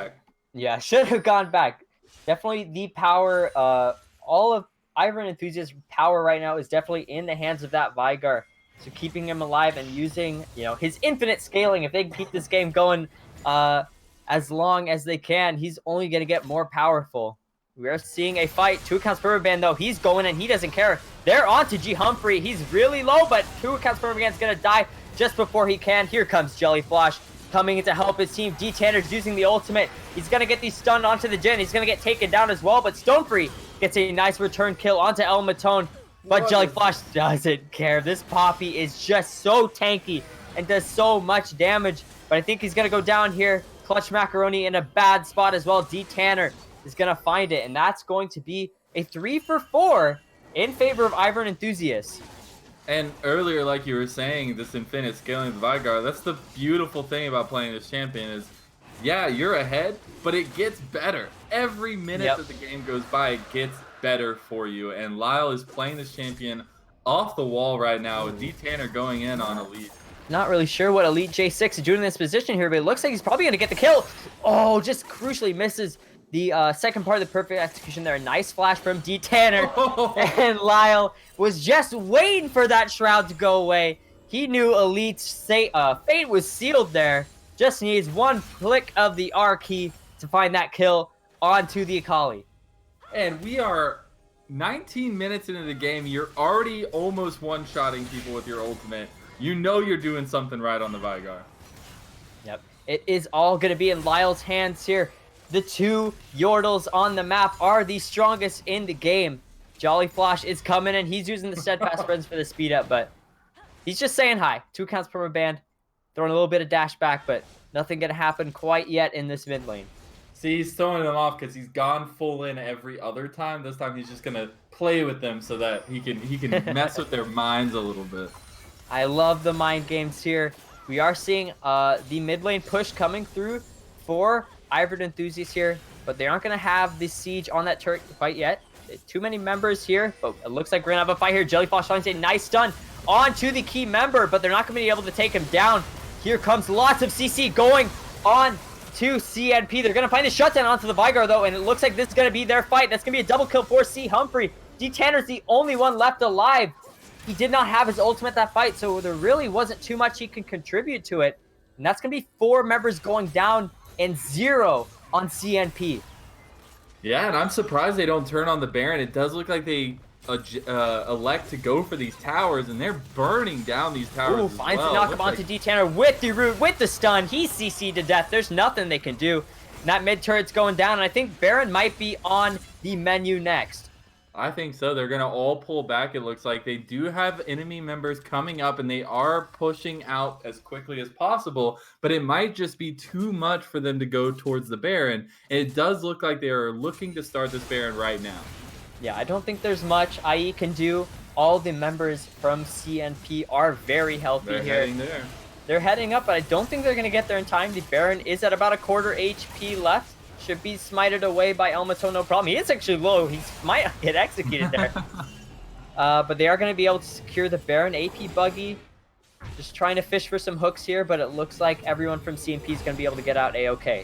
yeah, should have gone back. Definitely the power, all of Ivern Enthusiast's power right now is definitely in the hands of that Veigar. So keeping him alive and using, you know, his infinite scaling. If they can keep this game going as long as they can, he's only going to get more powerful. We are seeing a fight. 2 accounts per ban, though. He's going and he doesn't care. They're on to G Humphrey. He's really low, but 2 accounts per ban is going to die just before he can. Here comes Jellyflosh coming in to help his team. D Tanner's using the ultimate. He's going to get these stunned onto the Jhin. He's going to get taken down as well, but Stonefree gets a nice return kill onto El Matone, but Jellyflosh doesn't care. This Poppy is just so tanky and does so much damage, but I think he's going to go down here. Clutch Macaroni in a bad spot as well. D Tanner is going to find it, and that's going to be a 3 for 4 in favor of Ivern Enthusiast. And earlier, like you were saying, this infinite scaling of the Veigar, that's the beautiful thing about playing this champion is, yeah, you're ahead, but it gets better. Every minute that the game goes by, it gets better for you. And Lyle is playing this champion off the wall right now with D Tanner going in on Elite. Not really sure what Elite J6 is doing in this position here, but it looks like he's probably going to get the kill. Oh, just crucially misses the second part of the perfect execution there. A nice flash from D Tanner. And Lyle was just waiting for that shroud to go away. He knew Elite's fate was sealed there. Just needs 1 click of the R key to find that kill onto the Akali. And we are 19 minutes into the game. You're already almost one-shotting people with your ultimate. You know you're doing something right on the Veigar. Yep. It is all going to be in Lyle's hands here. The 2 Yordles on the map are the strongest in the game. Jellyflosh is coming in. He's using the Steadfast Friends for the speed up, but he's just saying hi. 2 counts per band. Throwing a little bit of dash back, but nothing going to happen quite yet in this mid lane. See, he's throwing them off because he's gone full in every other time. This time he's just going to play with them so that he can mess with their minds a little bit. I love the mind games here. We are seeing the mid lane push coming through for Ivern Enthusiast here, but they aren't going to have the siege on that turret quite yet. Too many members here, but it looks like we're going to have a fight here. Jellyflosh finds a nice stun onto the key member, but they're not going to be able to take him down. Here comes lots of CC going on to CNP. They're going to find the shutdown onto the Veigar, though, and it looks like this is going to be their fight. That's going to be a double kill for C. Humphrey. D. Tanner's the only one left alive. He did not have his ultimate that fight, so there really wasn't too much he could contribute to it. And that's going to be 4 members going down and 0 on CNP. Yeah, and I'm surprised they don't turn on the Baron. It does look like they elect to go for these towers, and they're burning down these towers. Ooh, as finds well. the knock onto D-Tanner with the root, with the stun. He's CC'd to death. There's nothing they can do. And that mid turret's going down, and I think Baron might be on the menu next. I think so. They're going to all pull back, it looks like. They do have enemy members coming up, and they are pushing out as quickly as possible, but it might just be too much for them to go towards the Baron. And it does look like they are looking to start this Baron right now. Yeah, I don't think there's much IE can do. All the members from CNP are very healthy They're here. heading there. They're heading up, but I don't think they're going to get there in time. The Baron is at about a quarter HP left. Should be smited away by Elmato, no problem. He is actually low. He might get executed there. But they are going to be able to secure the Baron. AP Buggy just trying to fish for some hooks here, but it looks like everyone from CNP is going to be able to get out A-OK.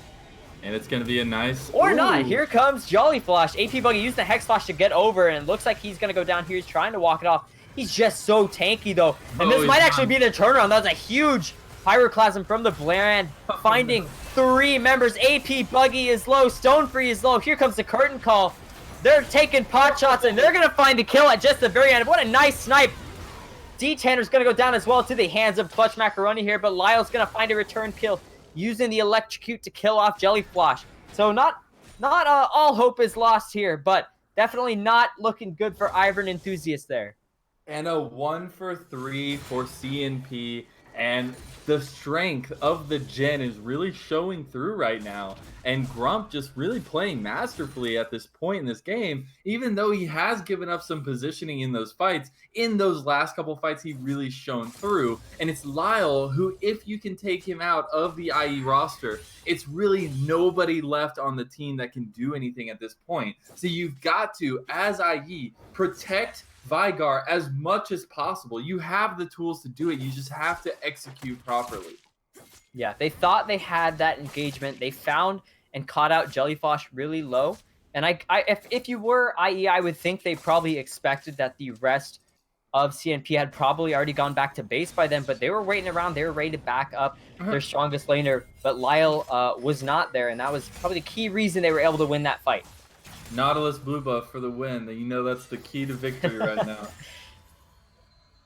And it's going to be a nice... Or Ooh. not. Here comes Jolly Flash. AP Buggy used the Hex Flash to get over, and it looks like he's going to go down here. He's trying to walk it off. He's just so tanky, though. And this might actually be the turnaround. That was a huge Pyroclasm from the Bland, finding 3 members. AP Buggy is low. Stonefree is low. Here comes the curtain call. They're taking pot shots, and they're going to find the kill at just the very end. What a nice snipe. D-Tanner's going to go down as well to the hands of Clutch Macaroni here, but Lyle's going to find a return kill using the Electrocute to kill off Jellyflash. So not all hope is lost here, but definitely not looking good for Ivern Enthusiast there. And a 1 for 3 for CNP. And the strength of the gen is really showing through right now. And Grump just really playing masterfully at this point in this game, even though he has given up some positioning in those fights. In those last couple fights, he really shone through. And it's Lyle who, if you can take him out of the IE roster, it's really nobody left on the team that can do anything at this point. So you've got to, as IE, protect Vigar as much as possible. You have the tools to do it. You just have to execute properly. Yeah, they thought they had that engagement. They found and caught out Jellyflash really low. And if you were IE, I would think they probably expected that the rest of CNP had probably already gone back to base by then, but they were waiting around. They were ready to back up their strongest laner, but Lyle was not there, and that was probably the key reason they were able to win that fight. Nautilus blue buff for the win. You know that's the key to victory right now.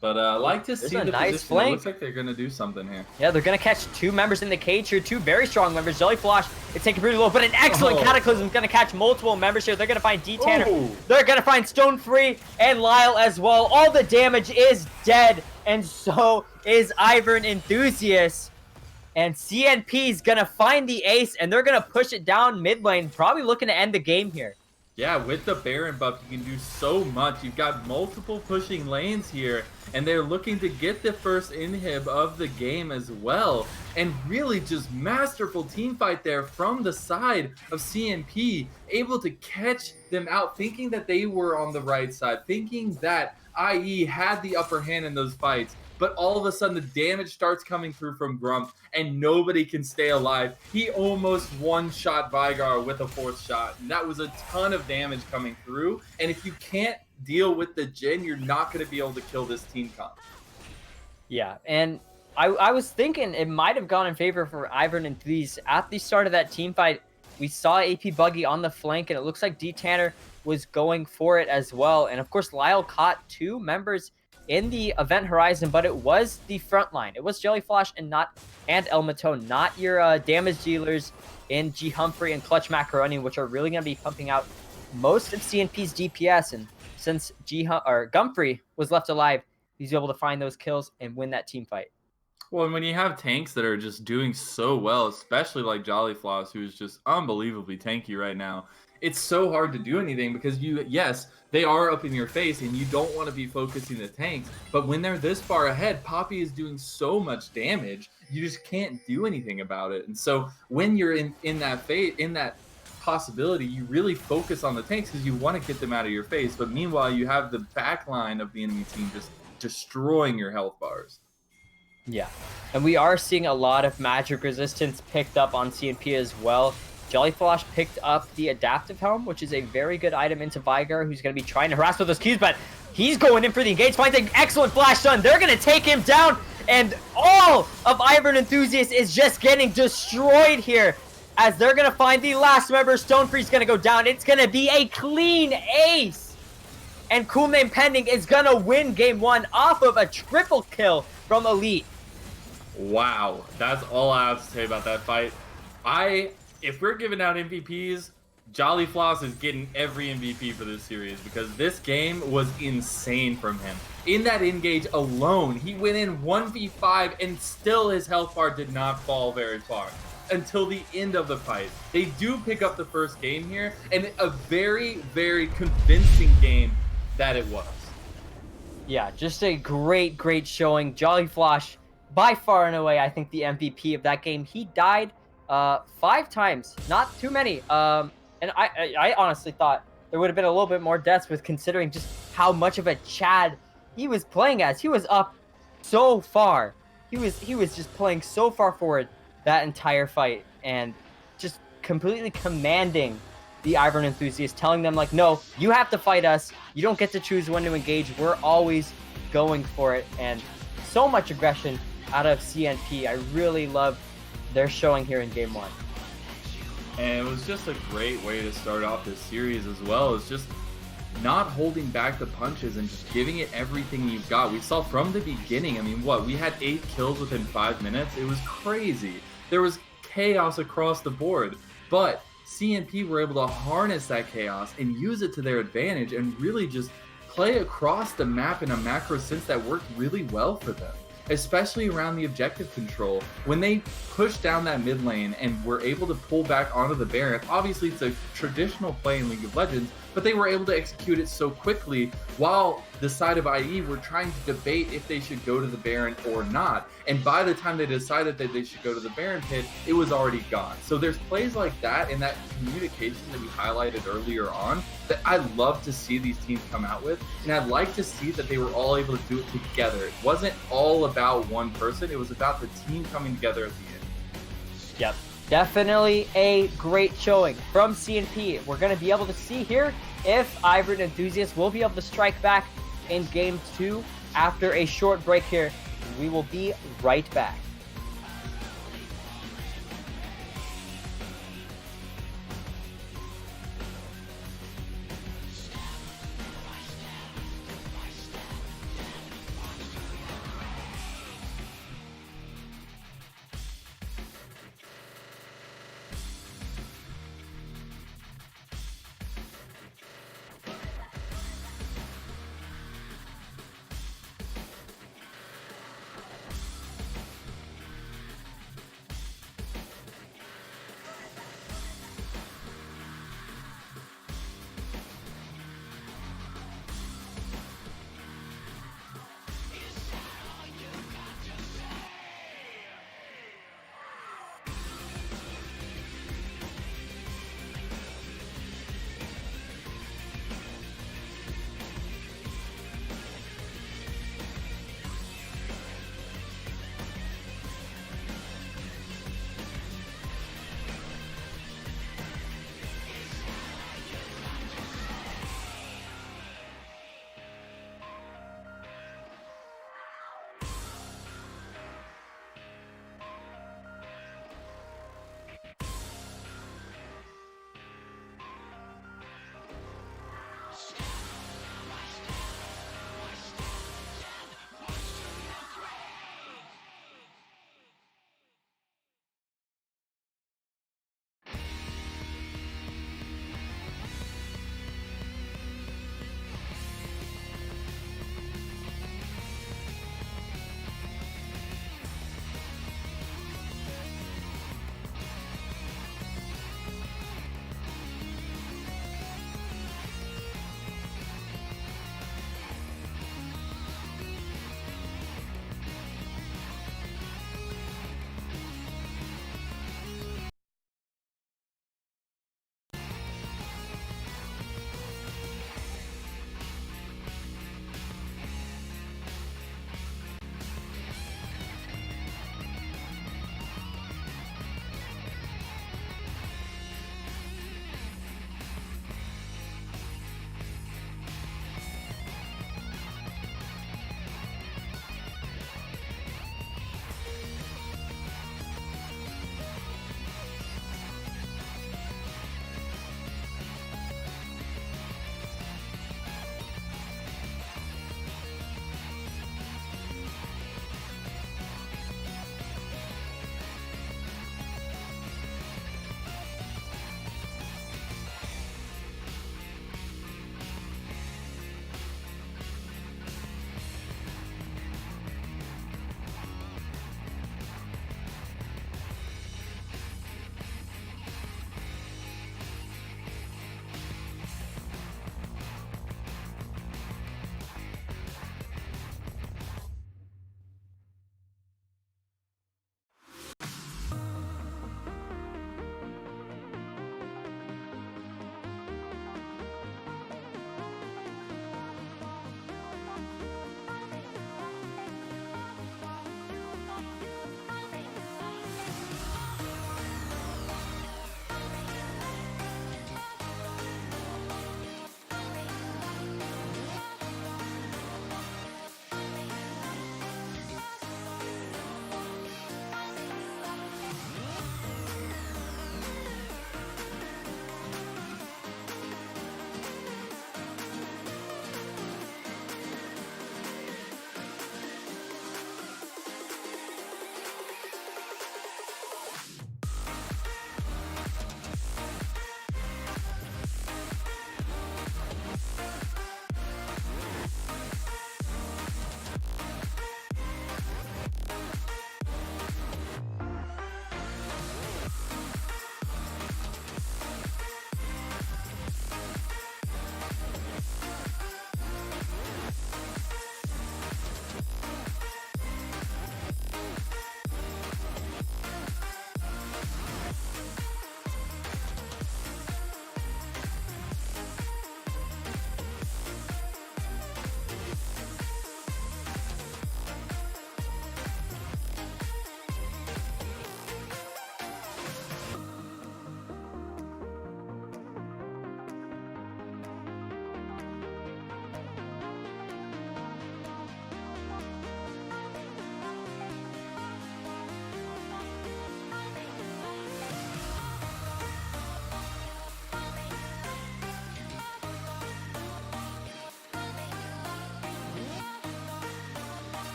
But I like to see the nice position. flank. It looks like they're going to do something here. Yeah, they're going to catch 2 members in the cage here. 2 very strong members. Jellyflash is taking pretty low, but an excellent Cataclysm is going to catch multiple members here. They're going to find D-Tanner. They're going to find Stonefree and Lyle as well. All the damage is dead, and so is Ivern Enthusiast. And CNP is going to find the ace, and they're going to push it down mid lane, probably looking to end the game here. Yeah, with the Baron buff, you can do so much. You've got multiple pushing lanes here, and they're looking to get the first inhib of the game as well. And really just masterful team fight there from the side of CNP, able to catch them out, thinking that they were on the right side, thinking that IE had the upper hand in those fights. But all of a sudden, the damage starts coming through from Grump, and nobody can stay alive. He almost one-shot Vigar with a 4th shot. And that was a ton of damage coming through. And if you can't deal with the gen, you're not going to be able to kill this team comp. Yeah, and I was thinking it might have gone in favor for Ivern and Threes. At the start of that team fight, we saw AP Buggy on the flank, and it looks like D-Tanner was going for it as well. And, of course, Lyle caught 2 members in the event horizon, but it was the front line. It was Jellyflash and Elmato, not your damage dealers in G Humphrey and Clutch Macaroni, which are really going to be pumping out most of CNP's DPS. And since Gumphrey was left alive, he's able to find those kills and win that team fight. Well, and when you have tanks that are just doing so well, especially like Jollyfloss, who is just unbelievably tanky right now, it's so hard to do anything because yes, they are up in your face and you don't want to be focusing the tanks. But when they're this far ahead, Poppy is doing so much damage, you just can't do anything about it. And so when you're in that possibility, you really focus on the tanks because you want to get them out of your face. But meanwhile, you have the back line of the enemy team just destroying your health bars. Yeah, and we are seeing a lot of magic resistance picked up on CNP as well. Jellyflash picked up the Adaptive Helm, which is a very good item into Vigar, who's going to be trying to harass with those Qs, but he's going in for the engage, finds an excellent flash stun. They're going to take him down, and all of Ivern Enthusiast is just getting destroyed here. as they're going to find the last member. Stonefree's going to go down. It's going to be a clean ace. And Cool Name Pending is going to win game 1 off of a triple kill from Elite. Wow, that's all I have to say about that fight. If we're giving out MVPs, Jolly Floss is getting every MVP for this series because this game was insane from him. In that engage alone, he went in 1v5 and still his health bar did not fall very far until the end of the fight. They do pick up the first game here, and a very, very convincing game that it was. Yeah, just a great, great showing. Jolly Floss, by far and away, I think the MVP of that game. He died 5 times, not too many. And I honestly thought there would have been a little bit more deaths with considering just how much of a Chad he was playing as. He was up so far. He was just playing so far forward that entire fight and just completely commanding the Ivern enthusiasts, telling them like, no, you have to fight us. You don't get to choose when to engage. We're always going for it. And so much aggression out of CNP. I really love their showing here in game 1. And it was just a great way to start off this series as well. It's just not holding back the punches and just giving it everything you've got. We saw from the beginning, I mean, we had 8 kills within 5 minutes. It was crazy. There was chaos across the board, but CNP were able to harness that chaos and use it to their advantage and really just play across the map in a macro sense that worked really well for them, especially around the objective control. When they pushed down that mid lane and were able to pull back onto the Baron, obviously it's a traditional play in League of Legends, but they were able to execute it so quickly while the side of IE were trying to debate if they should go to the Baron or not. And by the time they decided that they should go to the Baron pit, it was already gone. So there's plays like that and that communication that we highlighted earlier on that I love to see these teams come out with. And I'd like to see that they were all able to do it together. It wasn't all about one person. It was about the team coming together at the end. Yep. Definitely a great showing from CNP. We're going to be able to see here if Ivern enthusiasts will be able to strike back in game 2 after a short break here. We will be right back.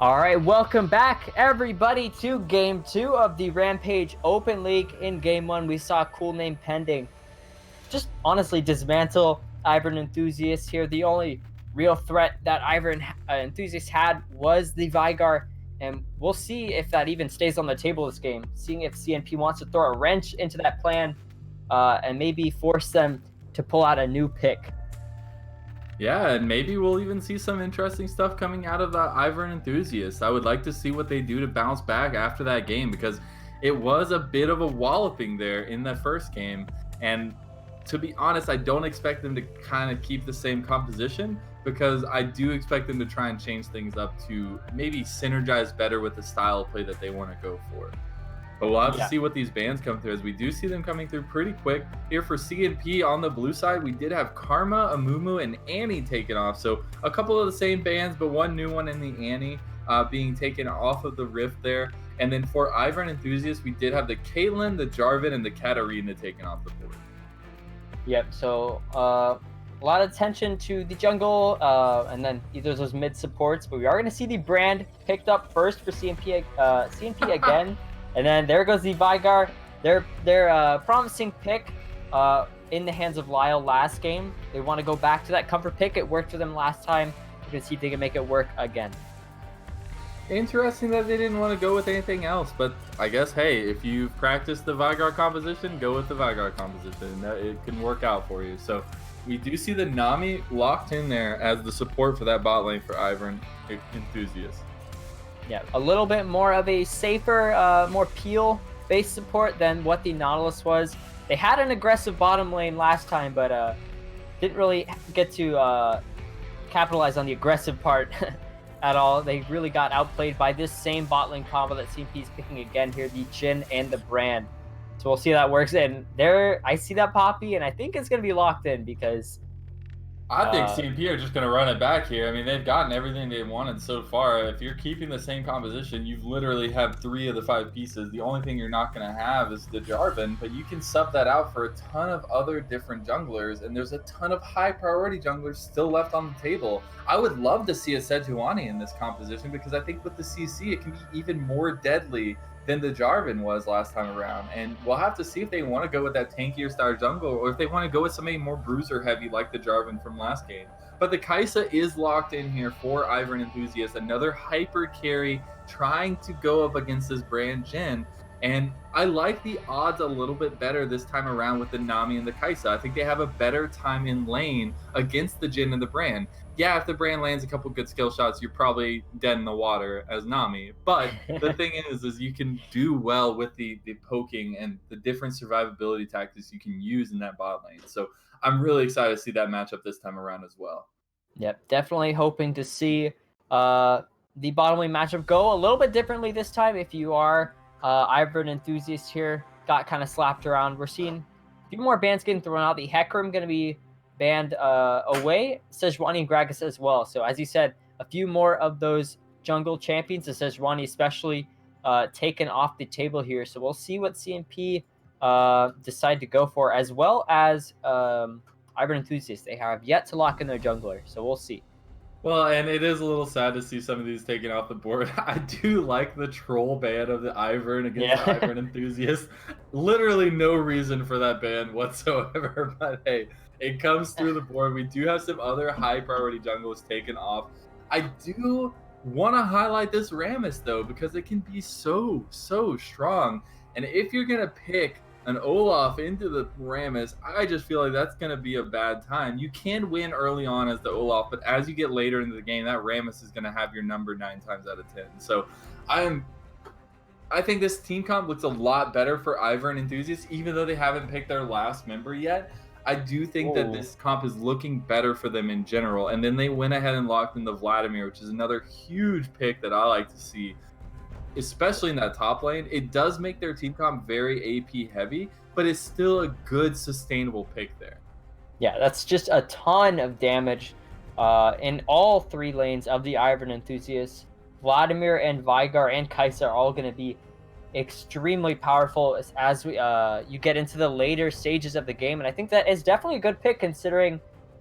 All right, welcome back, everybody, to Game 2 of the Rampage Open League. In Game 1, we saw Cool Name Pending just honestly dismantle Ivern Enthusiasts here. The only real threat that Ivern Enthusiasts had was the Vigar, and we'll see if that even stays on the table this game, seeing if CNP wants to throw a wrench into that plan and maybe force them to pull out a new pick. Yeah, and maybe we'll even see some interesting stuff coming out of the Ivern enthusiasts. I would like to see what they do to bounce back after that game because it was a bit of a walloping there in that first game. And to be honest, I don't expect them to kind of keep the same composition because I do expect them to try and change things up to maybe synergize better with the style of play that they want to go for. But we'll have to see what these bans come through as we do see them coming through pretty quick. Here for CNP on the blue side, we did have Karma, Amumu, and Annie taken off. So a couple of the same bans, but one new one in the Annie being taken off of the Rift there. And then for Ivern Enthusiasts, we did have the Caitlyn, the Jarvan, and the Katarina taken off the board. Yep, so a lot of attention to the jungle and then either of those mid supports. But we are going to see the brand picked up first for CNP again. And then there goes the Vigar. Their promising pick in the hands of Lyle last game. They want to go back to that comfort pick. It worked for them last time. We're going to see if they can make it work again. Interesting that they didn't want to go with anything else, but I guess, hey, if you've practiced the Vigar composition, go with the Vigar composition. It can work out for you. So we do see the Nami locked in there as the support for that bot lane for Ivern Enthusiasts. Yeah, a little bit more of a safer, more peel-based support than what the Nautilus was. They had an aggressive bottom lane last time, but didn't really get to capitalize on the aggressive part at all. They really got outplayed by this same bot lane combo that CNP is picking again here, the Jhin and the Brand. So we'll see how that works. And there, I see that Poppy, and I think it's going to be locked in because I think CNP are just going to run it back here. I mean, they've gotten everything they wanted so far. If you're keeping the same composition, you've literally have 3 of the 5 pieces. The only thing you're not going to have is the Jarvan, but you can sub that out for a ton of other different junglers, and there's a ton of high priority junglers still left on the table. I would love to see a Sejuani in this composition because I think with the CC, it can be even more deadly than the Jarvan was last time around. And we'll have to see if they want to go with that tankier style jungle or if they want to go with somebody more bruiser heavy like the Jarvan from last game. But the Kai'Sa is locked in here for Ivern Enthusiasts, another hyper carry trying to go up against this Brand Jhin. And I like the odds a little bit better this time around with the Nami and the Kai'Sa. I think they have a better time in lane against the Jhin and the Brand. Yeah, if the Brand lands a couple good skill shots, you're probably dead in the water as Nami. But the thing is you can do well with the poking and the different survivability tactics you can use in that bot lane. So I'm really excited to see that matchup this time around as well. Yep, definitely hoping to see the bottom lane matchup go a little bit differently this time. If you are Ivern Enthusiast here, got kind of slapped around. We're seeing a few more bans getting thrown out. The Hecarim going to be banned away. Sejuani and Gragas as well. So as you said, a few more of those jungle champions, the Sejuani especially, taken off the table here. So we'll see what CNP decide to go for, as well as Ivern Enthusiasts. They have yet to lock in their jungler, so we'll see. Well, and it is a little sad to see some of these taken off the board. I do like the troll ban of the Ivern against the Ivern Enthusiasts. Literally no reason for that ban whatsoever, but hey, it comes through the board. We do have some other high priority jungles taken off. I do want to highlight this Rammus though, because it can be so strong. And if you're going to pick an Olaf into the Rammus, I just feel like that's going to be a bad time. You can win early on as the Olaf, but as you get later into the game, that Rammus is going to have your number 9 times out of 10. So I think this team comp looks a lot better for Ivern Enthusiasts, even though they haven't picked their last member yet. I do think that this comp is looking better for them in general. And then they went ahead and locked in the Vladimir, which is another huge pick that I like to see, especially in that top lane. It does make their team comp very AP heavy, but it's still a good sustainable pick there. Yeah, that's just a ton of damage in all 3 lanes of the Ivern Enthusiasts. Vladimir and Vigar and Kai'Sa are all going to be extremely powerful as we you get into the later stages of the game, and I think that is definitely a good pick considering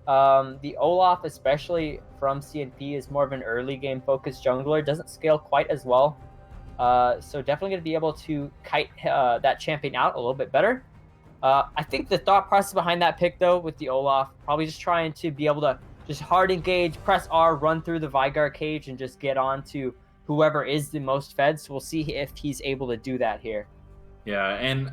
The Olaf, especially from CNP, is more of an early game focused jungler. Doesn't scale quite as well. So definitely going to be able to kite that champion out a little bit better. I think the thought process behind that pick, though, with the Olaf, probably just trying to be able to just hard engage, press R, run through the Vigar cage, and just get on to whoever is the most fed. So we'll see if he's able to do that here. Yeah, and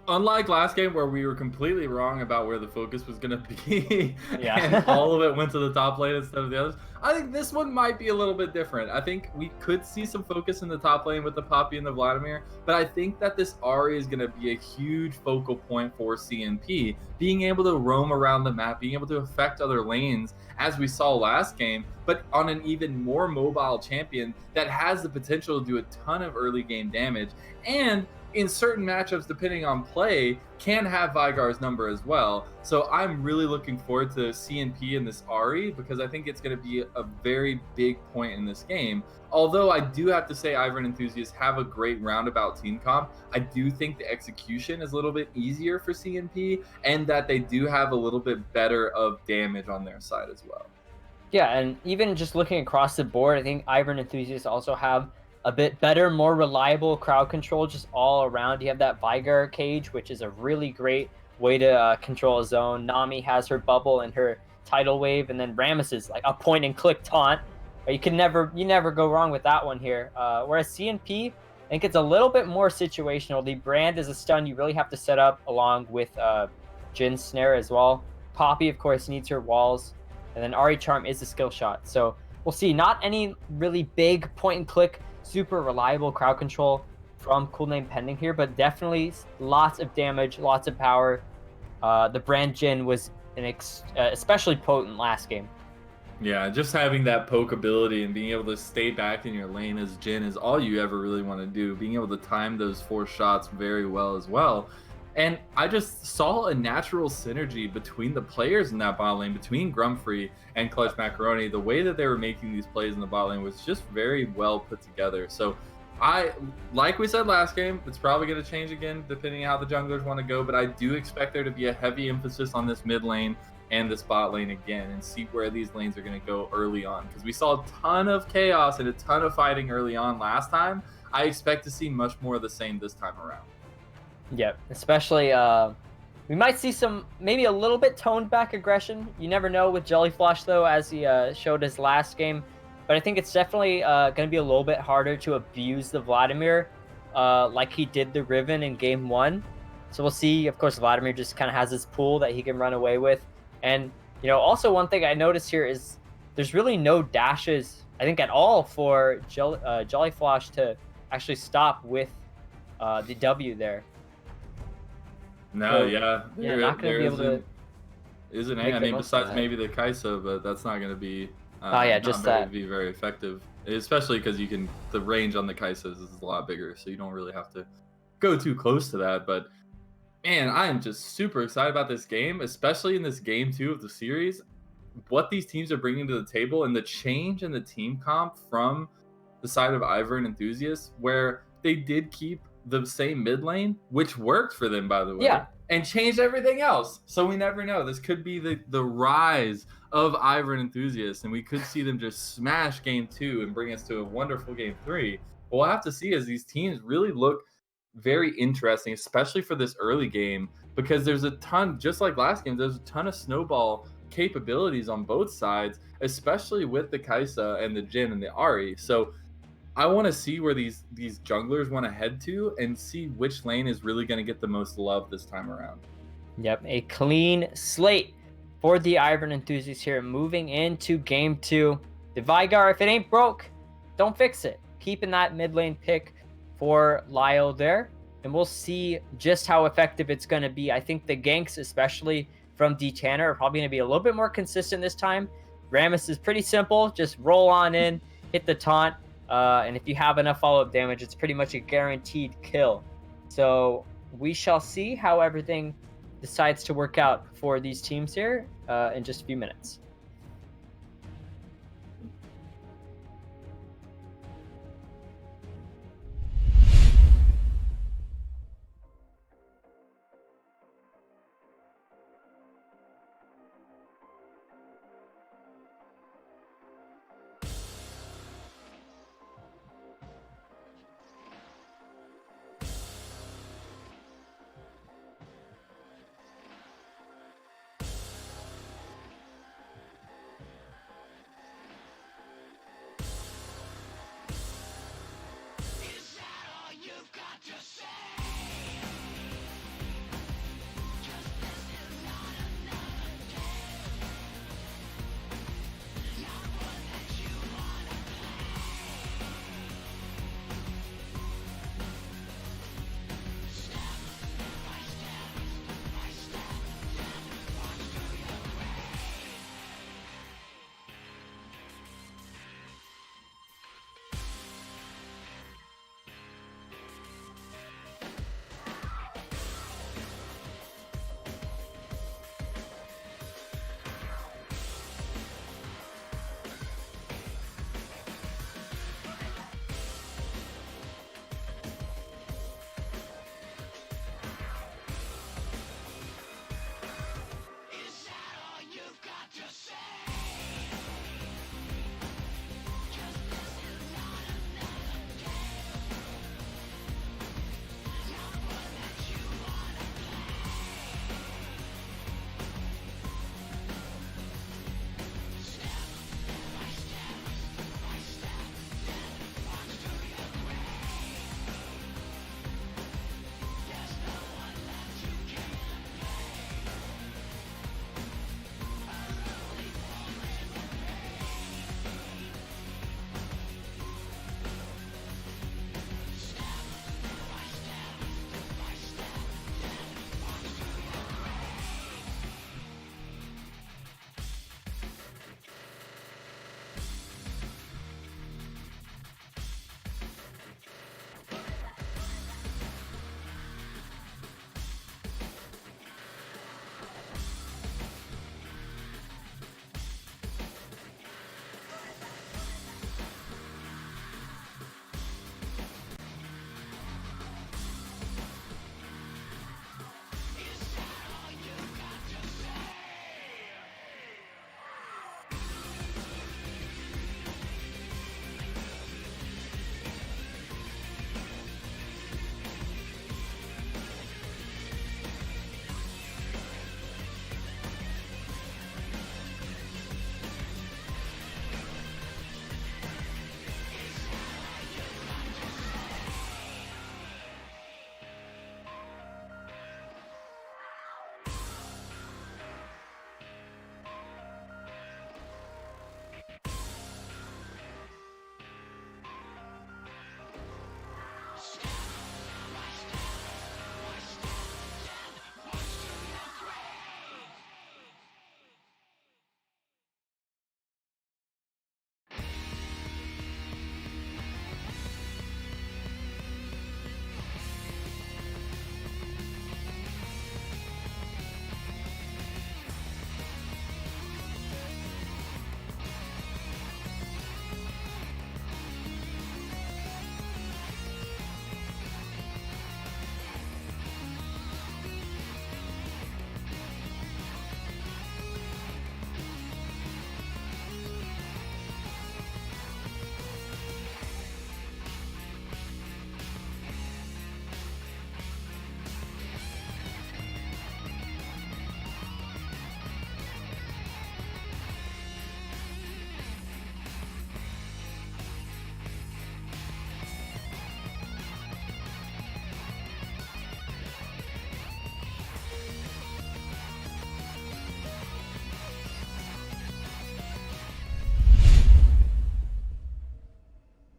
unlike last game where we were completely wrong about where the focus was going to be, and Yeah. all of it went to the top lane instead of the others, I think this one might be a little bit different. I think we could see some focus in the top lane with the Poppy and the Vladimir, but I think that this Ahri is going to be a huge focal point for CNP, being able to roam around the map, being able to affect other lanes, as we saw last game, but on an even more mobile champion that has the potential to do a ton of early game damage, and in certain matchups, depending on play, can have Vigar's number as well. So I'm really looking forward to CNP in this Ahri because I think it's going to be a very big point in this game. Although I do have to say Ivern enthusiasts have a great roundabout team comp, I do think the execution is a little bit easier for CNP and that they do have a little bit better of damage on their side as well. Yeah, and even just looking across the board, I think Ivern enthusiasts also have a bit better, more reliable crowd control just all around. You have that Vigar cage, which is a really great way to control a zone. Nami has her bubble and her tidal wave, and then Rammus is like a point and click taunt. You never go wrong with that one here. Whereas CNP, I think it's a little bit more situational. The brand is a stun you really have to set up along with Jin's snare as well. Poppy, of course, needs her walls. And then Ahri Charm is a skill shot. So we'll see. Not any really big point and click, super reliable crowd control from Coolname Pending here, but definitely lots of damage, lots of power. The brand Jin was especially potent last game. Yeah, just having that poke ability and being able to stay back in your lane as Jin is all you ever really want to do. Being able to time those 4 shots very well as well. And I just saw a natural synergy between the players in that bot lane, between Grumfree and Clutch Macaroni. The way that they were making these plays in the bot lane was just very well put together. So like we said last game, it's probably going to change again depending on how the junglers want to go. But I do expect there to be a heavy emphasis on this mid lane and this bot lane again and see where these lanes are going to go early on. Because we saw a ton of chaos and a ton of fighting early on last time. I expect to see much more of the same this time around. Yep, especially we might see some maybe a little bit toned back aggression. You never know with Jellyflosh though, as he showed his last game. But I think it's definitely going to be a little bit harder to abuse the Vladimir like he did the Riven in game 1. So we'll see. Of course, Vladimir just kind of has his pool that he can run away with. And, also one thing I noticed here is there's really no dashes, I think, at all for Jellyflosh to actually stop with the W there. No, So, yeah, not going to be able to. Isn't make I the mean, most of besides that. maybe the Kai'Sa, but that's not going to be. Just not that. be very effective, especially because the range on the Kai'Sas is a lot bigger, so you don't really have to go too close to that. But man, I am just super excited about this game, especially in this game 2 of the series. What these teams are bringing to the table and the change in the team comp from the side of Ivern enthusiasts, where they did keep the same mid lane, which worked for them, by the way, Yeah. and changed everything else. So we never know. This could be the rise of Ivern enthusiasts, and we could see them just smash game 2 and bring us to a wonderful game 3. But we'll have to see as these teams really look very interesting, especially for this early game, because there's a ton, just like last game, there's a ton of snowball capabilities on both sides, especially with the Kai'Sa and the Jhin and the Ahri. So I want to see where these junglers want to head to and see which lane is really going to get the most love this time around. Yep, a clean slate for the Ivern enthusiasts here. Moving into game 2. The Vigar, if it ain't broke, don't fix it. Keeping that mid lane pick for Lyle there. And we'll see just how effective it's going to be. I think the ganks, especially from D Tanner, are probably going to be a little bit more consistent this time. Rammus is pretty simple. Just roll on in, hit the taunt. And if you have enough follow-up damage, it's pretty much a guaranteed kill. So we shall see how everything decides to work out for these teams here in just a few minutes.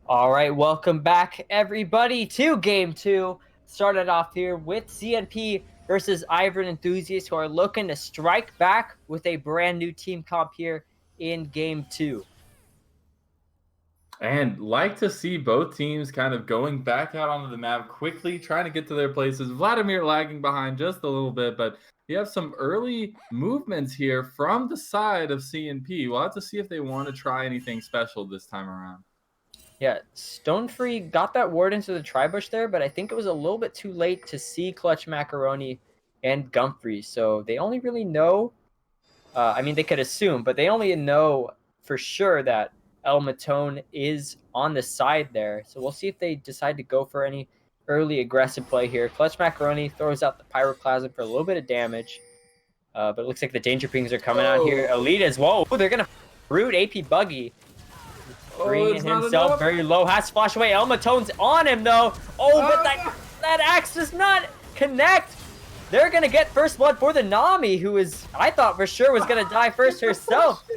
All right, welcome back, everybody, to Game 2. Started off here with CNP versus Ivern enthusiasts who are looking to strike back with a brand new team comp here in Game 2. And like to see both teams kind of going back out onto the map quickly, trying to get to their places. Vladimir lagging behind just a little bit, but you have some early movements here from the side of CNP. We'll have to see if they want to try anything special this time around. Yeah, Stonefree got that ward into the tri-bush there, but I think it was a little bit too late to see Clutch Macaroni and Gumphrey. So they only really know, I mean, they could assume, but they only know for sure that El Matone is on the side there. So we'll see if they decide to go for any early aggressive play here. Clutch Macaroni throws out the Pyroclasm for a little bit of damage. But it looks like the Danger Pings are coming out here. Elite as well. Ooh, they're going to root AP Buggy. Bringing himself very low. Has to flash away. El Matone's on him, though. Oh, but that axe does not connect. They're going to get first blood for the Nami, who is, I thought for sure was going to die first herself.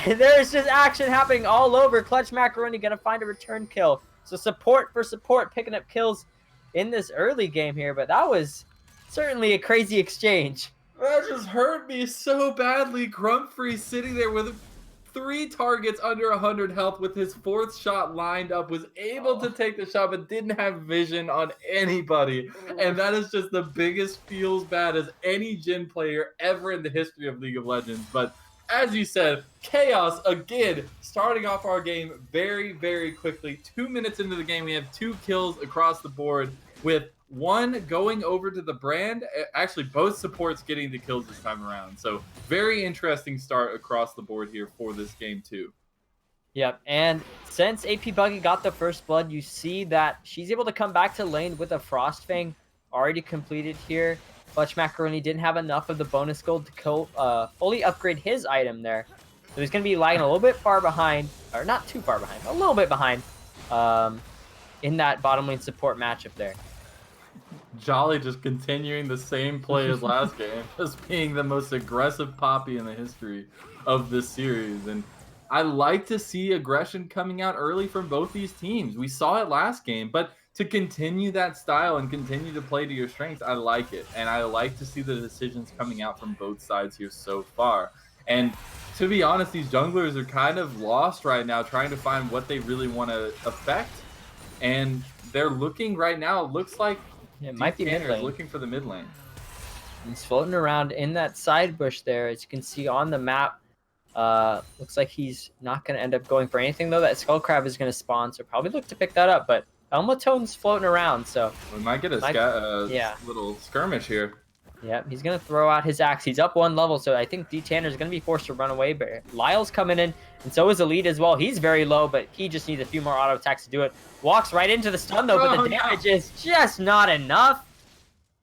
And there's just action happening all over. Clutch Macaroni going to find a return kill. So support for support, picking up kills in this early game here. But that was certainly a crazy exchange. That just hurt me so badly. Grumpfrey sitting there with 3 targets under 100 health with his 4th shot lined up, was able to take the shot but didn't have vision on anybody. And that is just the biggest feels bad as any Jhin player ever in the history of League of Legends. But as you said, chaos again, starting off our game very, very quickly. 2 minutes into the game, we have 2 kills across the board with 1 going over to the brand. Actually, both supports getting the kills this time around. So very interesting start across the board here for this game too. Yep, and since AP Buggy got the first blood, you see that she's able to come back to lane with a Frost Fang already completed here. Clutch Macaroni didn't have enough of the bonus gold to fully upgrade his item there. So he's going to be lagging a little bit far behind, or not too far behind, a little bit behind in that bottom lane support matchup there. Jolly just continuing the same play as last game, just being the most aggressive Poppy in the history of this series. And I like to see aggression coming out early from both these teams. We saw it last game, but to continue that style and continue to play to your strengths, I like it. And I like to see the decisions coming out from both sides here so far. And to be honest, these junglers are kind of lost right now, trying to find what they really want to affect. And they're looking right now, it looks like it might be mid lane. Looking for the mid lane. He's floating around in that side bush there, as you can see on the map. Looks like he's not going to end up going for anything, though. That Skull Crab is going to spawn, so probably look to pick that up. But El Matone's floating around, so we might get a little skirmish here. Yeah, he's going to throw out his axe. He's up 1 level, so I think D-Tanner's going to be forced to run away. But Lyle's coming in, and so is Elite as well. He's very low, but he just needs a few more auto attacks to do it. Walks right into the stun, though, but the damage is just not enough.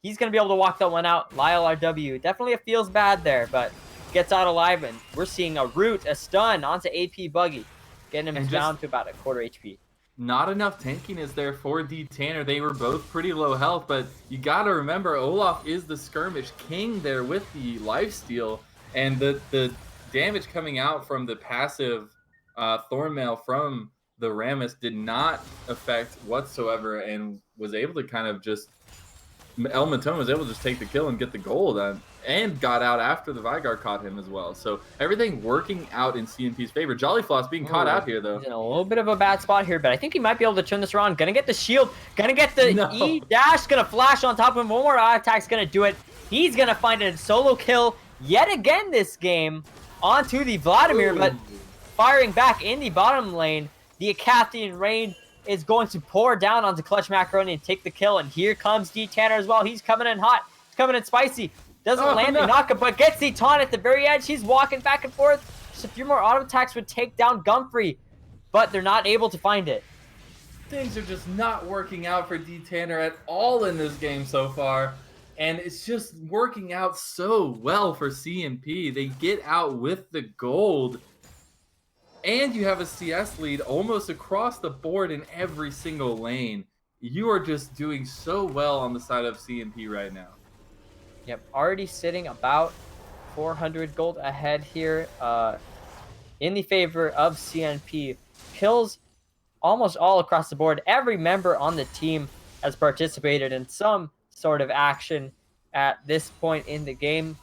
He's going to be able to walk that one out. Lyle RW. Definitely it feels bad there, but gets out alive, and we're seeing a root, a stun onto AP Buggy, getting him down to about a quarter HP. Not enough tankiness there for D-Tanner. They were both pretty low health, but you got to remember Olaf is the skirmish king there with the lifesteal, and the damage coming out from the passive Thornmail from the Rammus did not affect whatsoever, and was able to kind of just El Matone was able to just take the kill and get the gold, and got out after the Vigard caught him as well. So everything working out in CNP's favor. Jollyfloss being caught out here, though. He's in a little bit of a bad spot here, but I think he might be able to turn this around. Gonna get the shield. Gonna get the E-dash. Gonna flash on top of him. One more attack's gonna do it. He's gonna find a solo kill yet again this game onto the Vladimir, but firing back in the bottom lane. The Acathian Rain is going to pour down onto Clutch Macaroni and take the kill. And here comes D-Tanner as well. He's coming in hot. He's coming in spicy. Doesn't land the knockup, but gets the taunt at the very edge. He's walking back and forth. Just a few more auto attacks would take down Gumphrey, but they're not able to find it. Things are just not working out for D-Tanner at all in this game so far. And it's just working out so well for CNP. They get out with the gold. And you have a CS lead almost across the board in every single lane. You are just doing so well on the side of CNP right now. Yep, already sitting about 400 gold ahead here in the favor of CNP. Kills almost all across the board. Every member on the team has participated in some sort of action at this point in the game.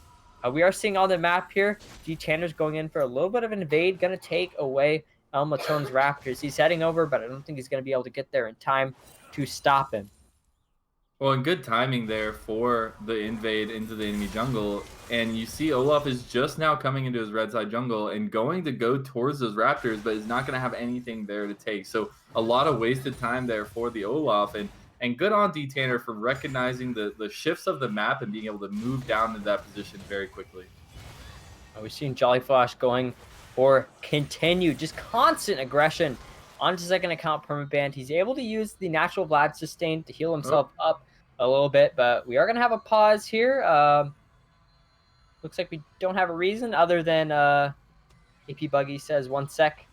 We are seeing on the map here, G Tanner's going in for a little bit of an invade, going to take away Elmatone's Raptors. He's heading over, but I don't think he's going to be able to get there in time to stop him. Well, and good timing there for the invade into the enemy jungle. And you see Olaf is just now coming into his red side jungle and going to go towards those Raptors, but is not going to have anything there to take. So a lot of wasted time there for the Olaf. And good on D Tanner for recognizing the shifts of the map and being able to move down to that position very quickly. We've seen Jolly Flash going for continued, just constant aggression onto second account permaband. He's able to use the natural Vlad sustain to heal himself up a little bit, but we are going to have a pause here. Looks like we don't have a reason other than AP Buggy says 1 sec.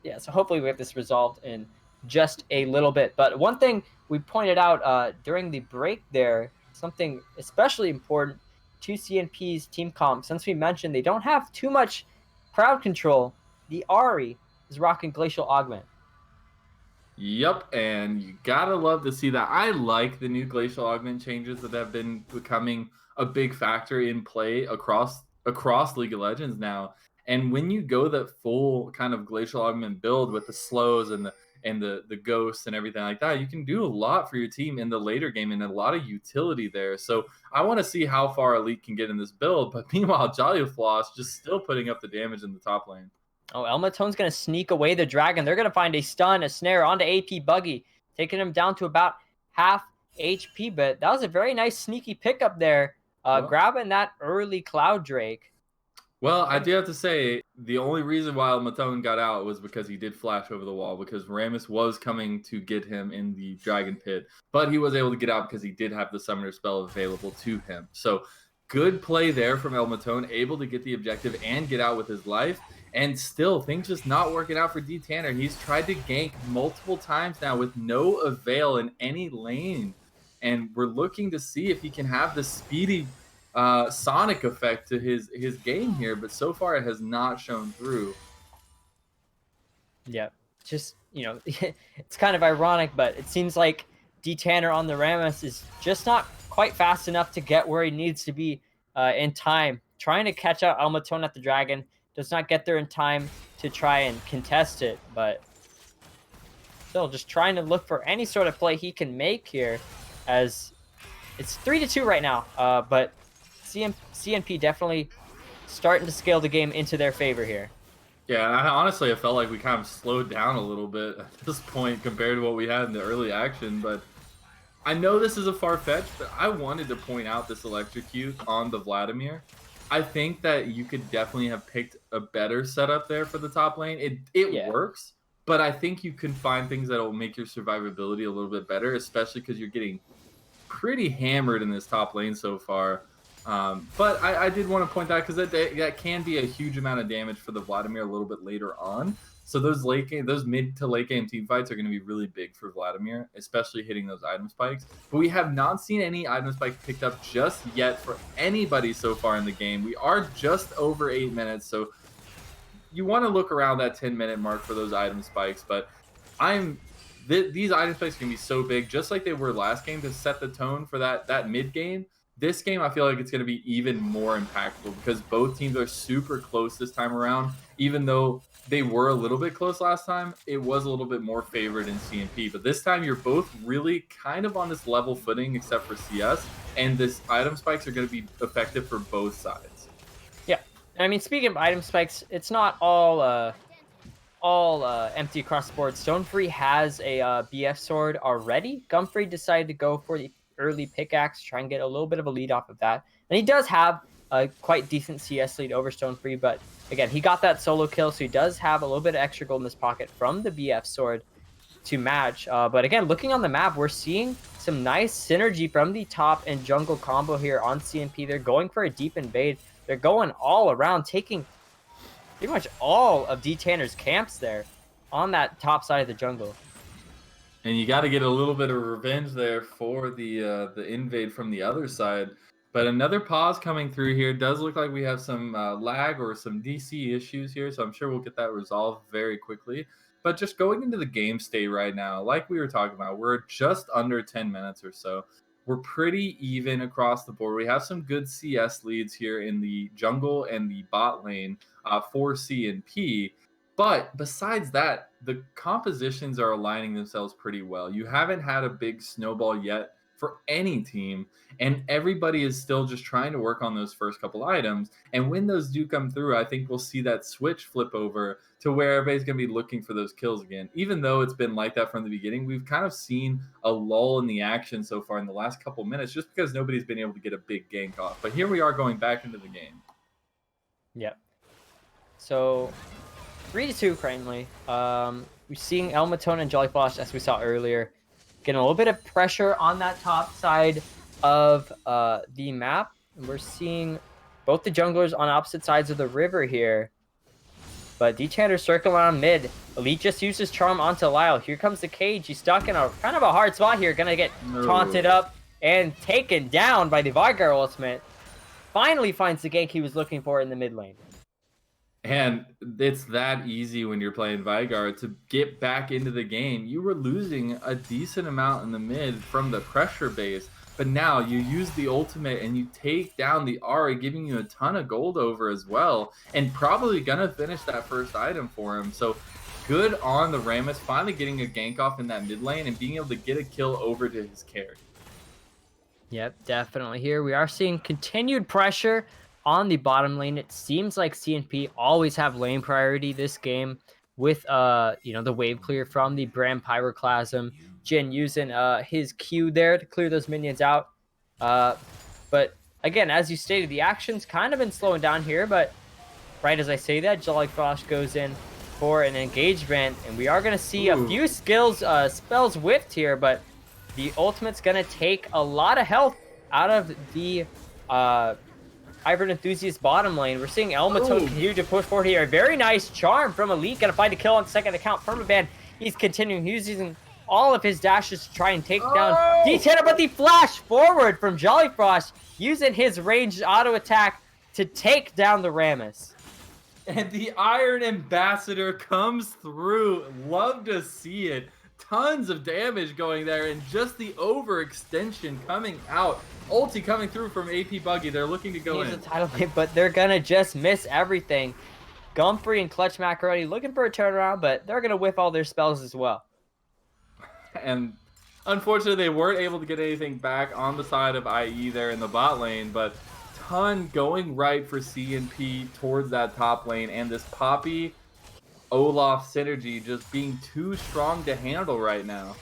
Yeah, so hopefully we have this resolved in just a little bit. But one thing we pointed out during the break there, something especially important to CNP's team comp, since we mentioned they don't have too much crowd control, the Ari is rocking Glacial Augment. Yep, and you gotta love to see that. I like the new glacial augment changes that have been becoming a big factor in play across League of Legends now. And when you go the full kind of glacial augment build with the slows and the ghosts and everything like that, you can do a lot for your team in the later game and a lot of utility there. So I want to see how far Elite can get in this build. But meanwhile, Jolly Floss just still putting up the damage in the top lane. Oh, Elmatone's going to sneak away the dragon. They're going to find a stun, a snare onto AP Buggy, taking him down to about half HP. But that was a very nice sneaky pickup there, grabbing that early Cloud Drake. Well, I do have to say, the only reason why Matone got out was because he did flash over the wall, because Rammus was coming to get him in the Dragon Pit. But he was able to get out because he did have the Summoner spell available to him. So, good play there from Elmatone, able to get the objective and get out with his life. And still, things just not working out for D Tanner. He's tried to gank multiple times now with no avail in any lane. And we're looking to see if he can have the speedy Sonic effect to his game here, but so far it has not shown through. Yeah, just, it's kind of ironic, but it seems like D Tanner on the Rammus is just not quite fast enough to get where he needs to be in time. Trying to catch out Elmatone at the Dragon, does not get there in time to try and contest it, but still just trying to look for any sort of play he can make here, as it's 3-2 right now, but CNP definitely starting to scale the game into their favor here. Yeah, I felt like we kind of slowed down a little bit at this point compared to what we had in the early action, but I know this is a far-fetched, but I wanted to point out this electrocute on the Vladimir. I think that you could definitely have picked a better setup there for the top lane. It works, but I think you can find things that will make your survivability a little bit better, especially because you're getting pretty hammered in this top lane so far. But I did want to point that because that can be a huge amount of damage for the Vladimir a little bit later on. So those mid to late game team fights are going to be really big for Vladimir, especially hitting those item spikes. But we have not seen any item spikes picked up just yet for anybody so far in the game. We are just over 8 minutes, so you want to look around that 10-minute mark for those item spikes. But these item spikes can be so big, just like they were last game, to set the tone for that mid game. This game, I feel like it's going to be even more impactful because both teams are super close this time around. Even though they were a little bit close last time, it was a little bit more favored in CNP. But this time, you're both really kind of on this level footing, except for CS. And this item spikes are going to be effective for both sides. Yeah. I mean, speaking of item spikes, it's not all empty across the board. Stonefree has a BF sword already. Gumfrey decided to go for the early pickaxe, try and get a little bit of a lead off of that. And he does have a quite decent CS lead over Stonefree, but again, he got that solo kill, so he does have a little bit of extra gold in his pocket from the BF sword to match. But again, looking on the map, we're seeing some nice synergy from the top and jungle combo here on CNP. They're going for a deep invade. They're going all around, taking pretty much all of D Tanner's camps there on that top side of the jungle. And you got to get a little bit of revenge there for the invade from the other side. But another pause coming through here. Does look like we have some lag or some DC issues here, so I'm sure we'll get that resolved very quickly. But just going into the game state right now, like we were talking about, we're just under 10 minutes or so. We're pretty even across the board. We have some good CS leads here in the jungle and the bot lane for C and P. But besides that, the compositions are aligning themselves pretty well. You haven't had a big snowball yet for any team, and everybody is still just trying to work on those first couple items. And when those do come through, I think we'll see that switch flip over to where everybody's going to be looking for those kills again. Even though it's been like that from the beginning, we've kind of seen a lull in the action so far in the last couple minutes just because nobody's been able to get a big gank off. But here we are going back into the game. Yep. So 3-2 currently. We're seeing Elmatone and Jolly Flash, as we saw earlier, getting a little bit of pressure on that top side of the map. And we're seeing both the junglers on opposite sides of the river here. But D-Chanter's circling around mid. Elite just uses Charm onto Lyle. Here comes the Cage. He's stuck in a kind of a hard spot here. Gonna get taunted up and taken down by the Vargar ultimate. Finally finds the gank he was looking for in the mid lane. And it's that easy when you're playing Vygar to get back into the game. You were losing a decent amount in the mid from the pressure base, but now you use the ultimate and you take down the Ahri, giving you a ton of gold over as well, and probably gonna finish that first item for him. So good on the Rammus, finally getting a gank off in that mid lane and being able to get a kill over to his carry. Yep, definitely. Here we are seeing continued pressure on the bottom lane. It seems like CNP always have lane priority this game with the wave clear from the Brand Pyroclasm. Jin using his Q there to clear those minions out. But again, as you stated, the action's kind of been slowing down here, but right as I say that, Jolly Frost goes in for an engagement, and we are going to see a few spells whiffed here, but the ultimate's going to take a lot of health out of the Ivern Enthusiast bottom lane. We're seeing Elmatone continue to push forward here. A very nice charm from Elite. Gonna find a kill on second account. Permaban, he's continuing. He's using all of his dashes to try and take down D10, but the flash forward from Jolly Frost, using his ranged auto attack to take down the Rammus. And the Iron Ambassador comes through. Love to see it. Tons of damage going there, and just the overextension coming out. Ulti coming through from AP Buggy. They're looking to go in. A title hit, but they're gonna just miss everything. Gumfrey and Clutch Macaroni looking for a turnaround, but they're gonna whiff all their spells as well. And unfortunately, they weren't able to get anything back on the side of IE there in the bot lane, but ton going right for CNP towards that top lane, and this Poppy Olaf synergy just being too strong to handle right now.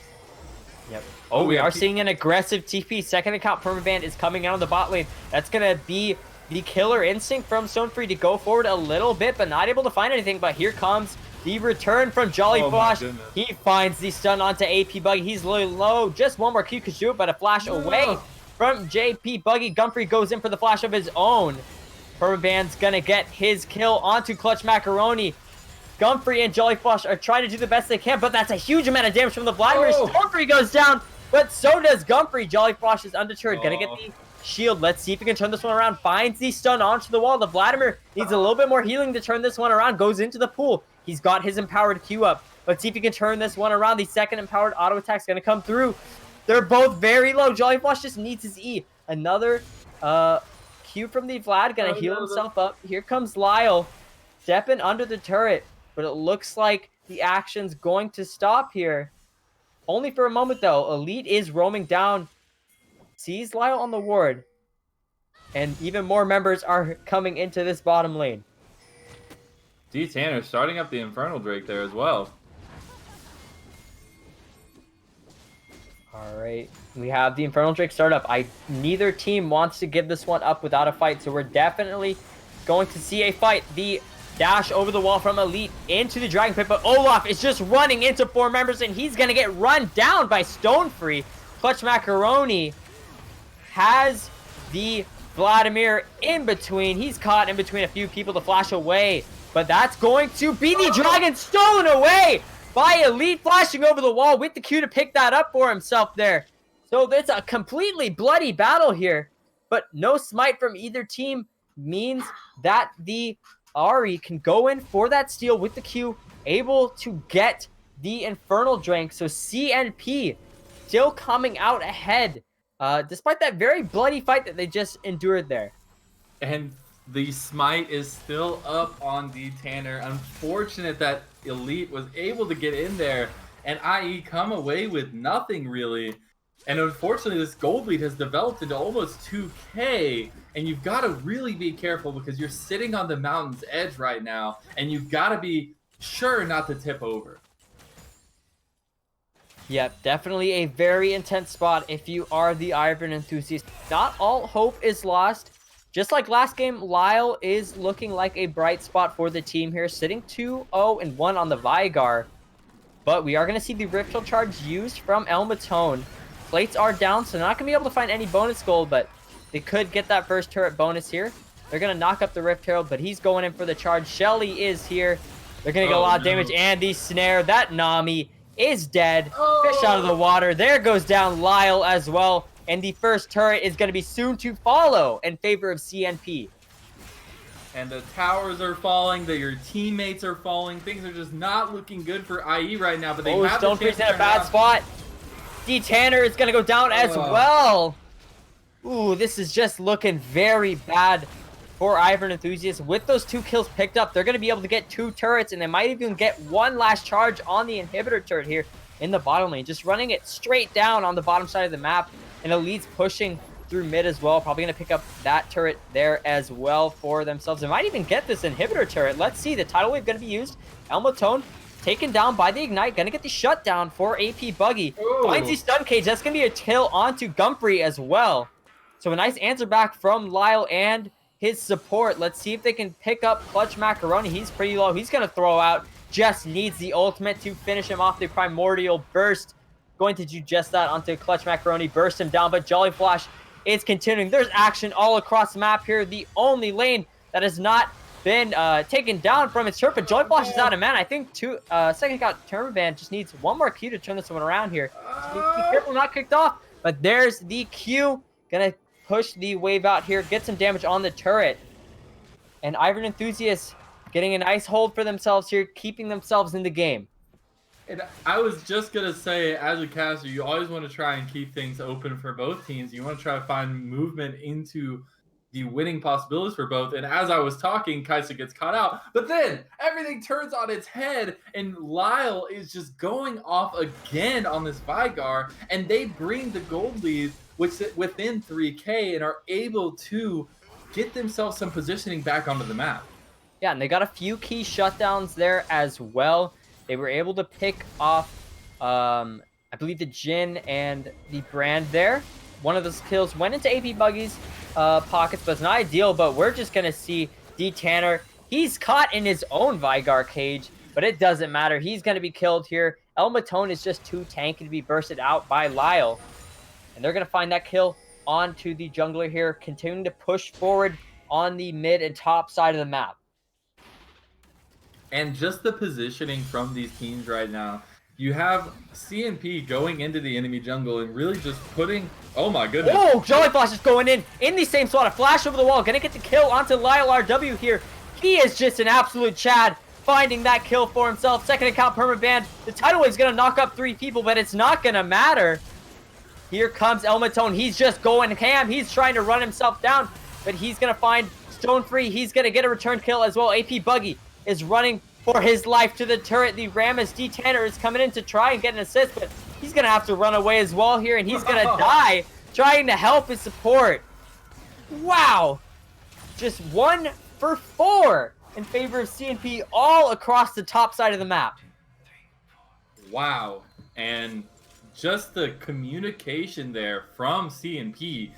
Yep. Oh, we are seeing an aggressive TP. Second account Permaban is coming out of the bot lane. That's going to be the killer instinct from Stonefree to go forward a little bit, but not able to find anything. But here comes the return from Jolly Flash. He finds the stun onto AP Buggy. He's low. Just one more Q could shoot, but a flash away from JP Buggy. Gumfrey goes in for the flash of his own. Permaban's going to get his kill onto Clutch Macaroni. Gumfrey and Jolly Flash are trying to do the best they can, but that's a huge amount of damage from the Vladimir. Gumfrey goes down, but so does Gumfrey. Jolly Flash is undeterred. Gonna get the shield. Let's see if he can turn this one around. Finds the stun onto the wall. The Vladimir needs a little bit more healing to turn this one around. Goes into the pool. He's got his empowered Q up. Let's see if he can turn this one around. The second empowered auto attack is gonna come through. They're both very low. Jolly Flash just needs his E. Another Q from the Vlad. Gonna heal himself up. Here comes Lyle. Stepping under the turret. But it looks like the action's going to stop here. Only for a moment, though. Elite is roaming down. Sees Lyle on the ward. And even more members are coming into this bottom lane. D Tanner starting up the Infernal Drake there as well. Alright. We have the Infernal Drake start up. Neither team wants to give this one up without a fight. So we're definitely going to see a fight. The dash over the wall from Elite into the Dragon Pit, but Olaf is just running into four members, and he's going to get run down by Stonefree. Clutch Macaroni has the Vladimir in between. He's caught in between a few people to flash away, but that's going to be the Dragon stolen away by Elite, flashing over the wall with the Q to pick that up for himself there. So it's a completely bloody battle here. but no smite from either team means that the Ari can go in for that steal with the Q, able to get the Infernal Drink. So CNP still coming out ahead, despite that very bloody fight that they just endured there. And the smite is still up on D Tanner. Unfortunate that Elite was able to get in there and IE come away with nothing really. And unfortunately, this gold lead has developed into almost 2K. And you've got to really be careful because you're sitting on the mountain's edge right now. And you've got to be sure not to tip over. Yep, definitely a very intense spot if you are the Ivern enthusiast. Not all hope is lost. Just like last game, Lyle is looking like a bright spot for the team here, sitting 2-0-1 on the Vigar. But we are going to see the Rift Charge used from Elmatone. Plates are down, so not going to be able to find any bonus gold, but they could get that first turret bonus here. They're going to knock up the Rift Herald, but he's going in for the charge. Shelly is here. They're going to get a lot of damage, and the snare. That Nami is dead. Fish out of the water. There goes down Lyle as well. And the first turret is going to be soon to follow in favor of CNP. And the towers are falling, your teammates are falling. Things are just not looking good for IE right now, but they have the chance Stonefree's in a bad spot. D Tanner is going to go down as well. Ooh, this is just looking very bad for Ivern enthusiasts. With those 2 kills picked up, they're going to be able to get 2 turrets, and they might even get one last charge on the inhibitor turret here in the bottom lane. Just running it straight down on the bottom side of the map. And Elite's pushing through mid as well. Probably going to pick up that turret there as well for themselves. They might even get this inhibitor turret. Let's see. The tidal wave going to be used. Elmatone taken down by the Ignite. Going to get the shutdown for AP Buggy. Finds the stun cage. That's going to be a tail onto Gumphrey as well. So a nice answer back from Lyle and his support. Let's see if they can pick up Clutch Macaroni. He's pretty low. He's going to throw out. Just needs the ultimate to finish him off. The Primordial Burst. Going to do just that onto Clutch Macaroni. Burst him down, but Jolly Flash is continuing. There's action all across the map here. The only lane that has not been taken down from its turret, but Jolly Flash is out of mana. I think second account Termaband just needs one more Q to turn this one around here. So be careful, not kicked off. But there's the Q. Gonna push the wave out here, get some damage on the turret. And Ivern enthusiasts getting a nice hold for themselves here, keeping themselves in the game. And I was just going to say, as a caster, you always want to try and keep things open for both teams. You want to try to find movement into the winning possibilities for both. And as I was talking, Kaisa gets caught out. But then everything turns on its head, and Lyle is just going off again on this Vigar. And they bring the gold lead within 3K and are able to get themselves some positioning back onto the map. Yeah, and they got a few key shutdowns there as well. They were able to pick off, I believe, the Jin and the Brand there. One of those kills went into AP Buggy's pockets, but it's not ideal. But we're just going to see D Tanner. He's caught in his own Vigar cage, but it doesn't matter. He's going to be killed here. Elmatone is just too tanky to be bursted out by Lyle. And they're going to find that kill onto the jungler here, continuing to push forward on the mid and top side of the map. And just the positioning from these teams right now. You have CNP going into the enemy jungle and really just putting... Oh my goodness. Oh, Jolly Flash is going in the same spot. A flash over the wall. Gonna get the kill onto Lyle RW here. He is just an absolute Chad, finding that kill for himself. Second account permaband. The tidal wave's gonna knock up 3 people, but it's not gonna matter. Here comes Elmatone. He's just going ham. He's trying to run himself down, but he's gonna find Stone Free. He's gonna get a return kill as well. AP Buggy is running for his life to the turret. The Rammus D Tanner is coming in to try and get an assist, but he's gonna have to run away as well here, and he's gonna die trying to help his support. Wow, just 1 for 4 in favor of CNP all across the top side of the map. Wow, and just the communication there from CNP,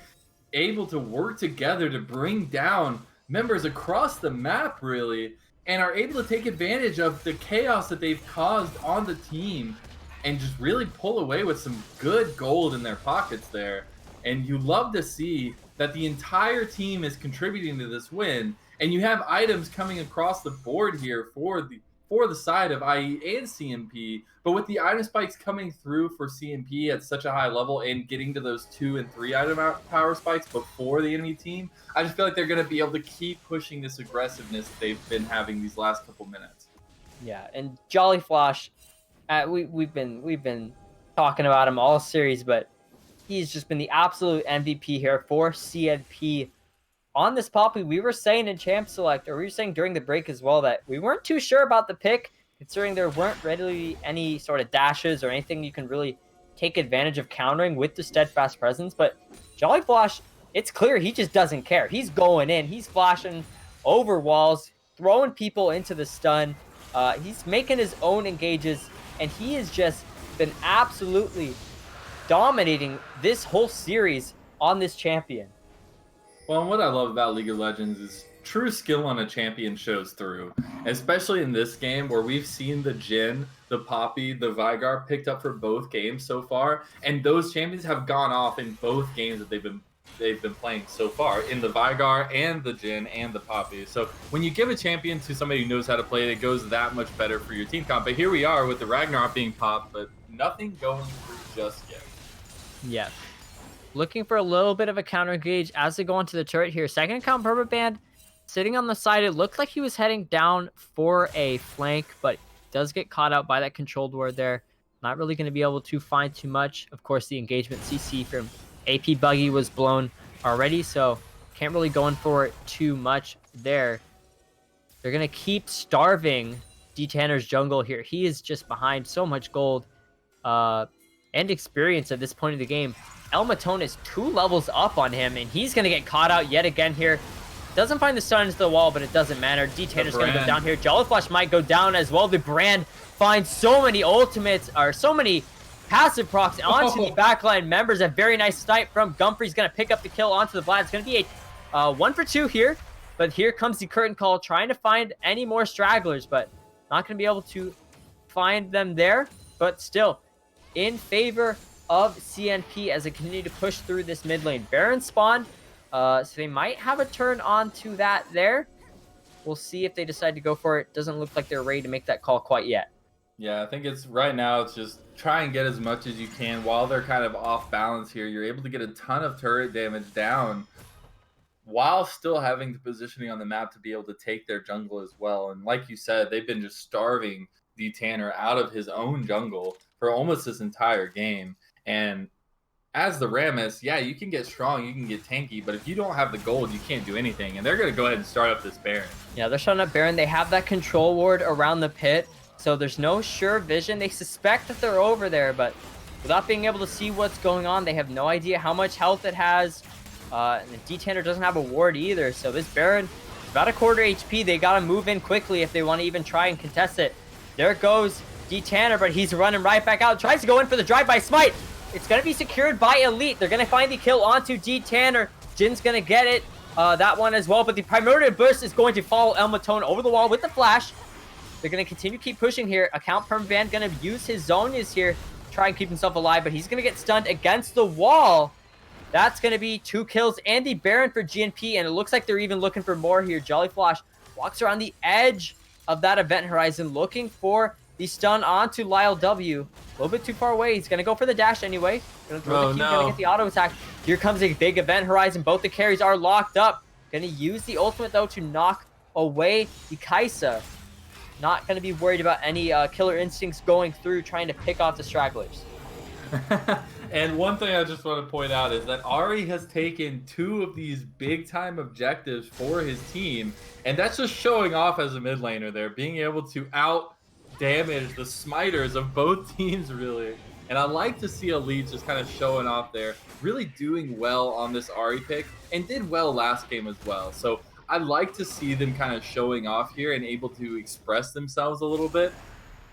able to work together to bring down members across the map, really, and are able to take advantage of the chaos that they've caused on the team and just really pull away with some good gold in their pockets there. And you love to see that the entire team is contributing to this win, and you have items coming across the board here for for the side of IE and CMP, but with the item spikes coming through for CMP at such a high level and getting to those 2 and 3 item power spikes before the enemy team, I just feel like they're going to be able to keep pushing this aggressiveness that they've been having these last couple minutes. Yeah, and Jolly Flash, we've been talking about him all series, but he's just been the absolute MVP here for CNP. On this Poppy, we were saying in Champ Select, or we were saying during the break as well, that we weren't too sure about the pick, considering there weren't readily any sort of dashes or anything you can really take advantage of countering with the Steadfast Presence. But Jolly Flash, it's clear he just doesn't care. He's going in. He's flashing over walls, throwing people into the stun. He's making his own engages, and he has just been absolutely dominating this whole series on this champion. Well, and what I love about League of Legends is true skill on a champion shows through, especially in this game where we've seen the Jhin, the Poppy, the Vigar picked up for both games so far, and those champions have gone off in both games that they've been playing so far, in the Vigar and the Jhin and the Poppy. So when you give a champion to somebody who knows how to play it, it goes that much better for your team comp. But here we are with the Ragnarok being popped, but nothing going through just yet. Yeah. Looking for a little bit of a counter engage as they go onto the turret here. Second account Perma Band sitting on the side. It looked like he was heading down for a flank, but does get caught out by that controlled ward there. Not really going to be able to find too much. Of course, the engagement CC from AP Buggy was blown already, so can't really go in for it too much there. They're going to keep starving D Tanner's jungle here. He is just behind so much gold and experience at this point of the game. Elmatone is 2 levels up on him, and he's going to get caught out yet again here. Doesn't find the stun into the wall, but it doesn't matter. D-Tanner's going to go down here. Jolly Flash might go down as well. The Brand finds so many ultimates, or so many passive procs onto the backline members. A very nice snipe from Gumfrey's going to pick up the kill onto the Vlad. It's going to be a 1 for 2 here, but here comes the curtain call, trying to find any more stragglers, but not going to be able to find them there. But still, in favor of CNP as they continue to push through this mid lane. Baron spawned, so they might have a turn onto that there. We'll see if they decide to go for it. Doesn't look like they're ready to make that call quite yet. Yeah, I think it's right now, it's just try and get as much as you can while they're kind of off balance here. You're able to get a ton of turret damage down while still having the positioning on the map to be able to take their jungle as well. And like you said, they've been just starving D Tanner out of his own jungle for almost this entire game. And as the Rammus, yeah, you can get strong, you can get tanky, but if you don't have the gold, you can't do anything. And they're going to go ahead and start up this Baron. Yeah, they're starting up Baron. They have that control ward around the pit, so there's no sure vision. They suspect that they're over there, but without being able to see what's going on, they have no idea how much health it has. And the D-Tanner doesn't have a ward either, so this Baron is about a quarter HP. They got to move in quickly if they want to even try and contest it. There goes D-Tanner, but he's running right back out. Tries to go in for the drive-by smite. It's going to be secured by Elite. They're going to find the kill onto D-Tanner. Jin's going to get it, that one as well. But the Primordial Burst is going to follow Elmatone over the wall with the flash. They're going to continue to keep pushing here. Account Permaban going to use his Zonias here. Try and keep himself alive, but he's going to get stunned against the wall. That's going to be 2 kills and the Baron for GNP. And it looks like they're even looking for more here. Jolly Flash walks around the edge of that event horizon looking for the stun onto Lyle W. A little bit too far away. He's going to go for the dash anyway. Going to throw the key, going to get the auto attack. Here comes a big event horizon. Both the carries are locked up. Going to use the ultimate, though, to knock away the Kaisa. Not going to be worried about any killer instincts going through, trying to pick off the stragglers. And one thing I just want to point out is that Ari has taken 2 of these big-time objectives for his team, and that's just showing off as a mid laner there, being able to out-damage the smiters of both teams, really. And I like to see Elite just kind of showing off there, really doing well on this Ari pick, and did well last game as well. So I like to see them kind of showing off here and able to express themselves a little bit.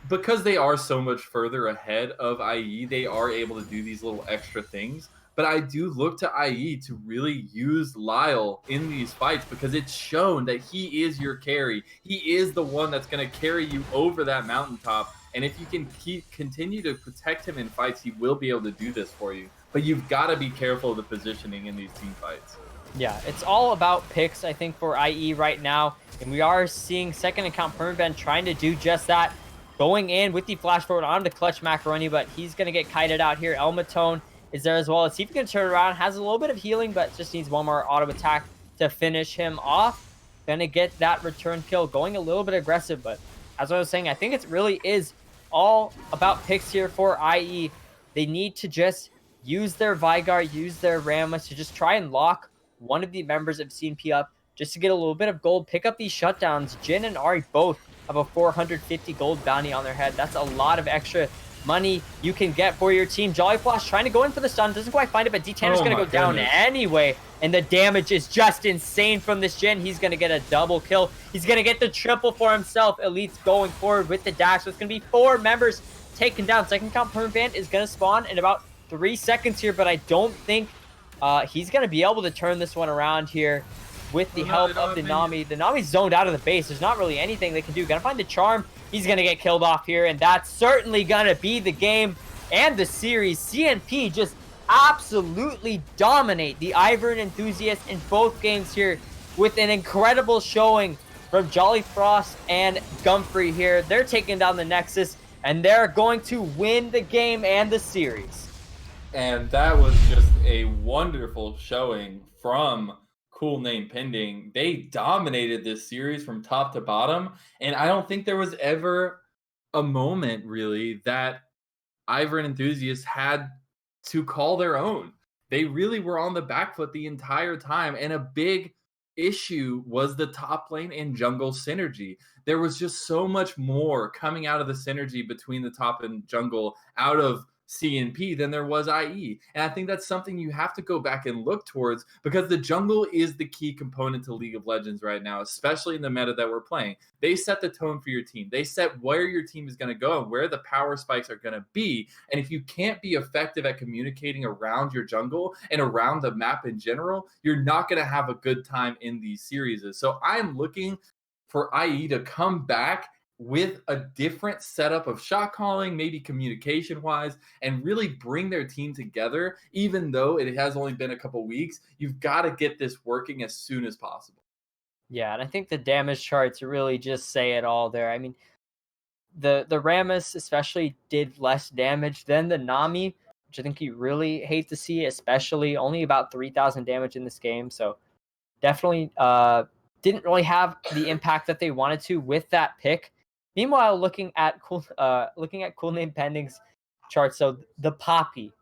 Because they are so much further ahead of IE, they are able to do these little extra things. But I do look to IE to really use Lyle in these fights because it's shown that he is your carry. He is the one that's going to carry you over that mountaintop. And if you can continue to protect him in fights, he will be able to do this for you. but you've got to be careful of the positioning in these team fights. Yeah, it's all about picks, I think, for IE right now. And we are seeing second account Permaben trying to do just that. Going in with the flash forward on the clutch macaroni, but he's going to get kited out here. Elmatone is there as well. Let's see if he can turn around. Has a little bit of healing, but just needs one more auto attack to finish him off. Going to get that return kill. Going a little bit aggressive, but as I was saying, I think it really is all about picks here for IE. They need to just use their Vygar, use their Rammus to just try and lock one of the members of CNP up just to get a little bit of gold, pick up these shutdowns. Jin and Ari both have a 450 gold bounty on their head. That's a lot of extra money you can get for your team. Jolly Flash trying to go in for the stun, doesn't quite find it, but D-Tanner's going to go down anyway, and the damage is just insane from this Jin. He's going to get a double kill. He's going to get the triple for himself. Elite's going forward with the dash, so it's going to be 4 members taken down. Second count Permaban is going to spawn in about 3 seconds here, but I don't think he's going to be able to turn this one around here with the help of the Nami. The Nami's zoned out of the base. There's not really anything they can do. Gonna find the charm. He's going to get killed off here, and that's certainly going to be the game and the series. CNP just absolutely dominate the Ivern enthusiasts in both games here with an incredible showing from Jolly Frost and Gumfrey here. They're taking down the Nexus, and they're going to win the game and the series. And that was just a wonderful showing from Cool Name Pending. They dominated this series from top to bottom, and I don't think there was ever a moment really that Ivern enthusiasts had to call their own. They really were on the back foot the entire time, and a big issue was the top lane and jungle synergy. There was just so much more coming out of the synergy between the top and jungle out of CNP than there was IE. And I think that's something you have to go back and look towards, because the jungle is the key component to League of Legends right now, especially in the meta that we're playing. They set the tone for your team. They set where your team is going to go and where the power spikes are going to be. And if you can't be effective at communicating around your jungle and around the map in general, you're not going to have a good time in these series. So I'm looking for IE to come back with a different setup of shot calling, maybe communication wise, and really bring their team together. Even though it has only been a couple weeks, you've got to get this working as soon as possible. Yeah, and I think the damage charts really just say it all there. I mean, the Rammus especially did less damage than the Nami, which I think you really hate to see, especially only about 3,000 damage in this game. So definitely didn't really have the impact that they wanted to with that pick. Meanwhile, looking at Cool Name Pending's chart, so the Poppy,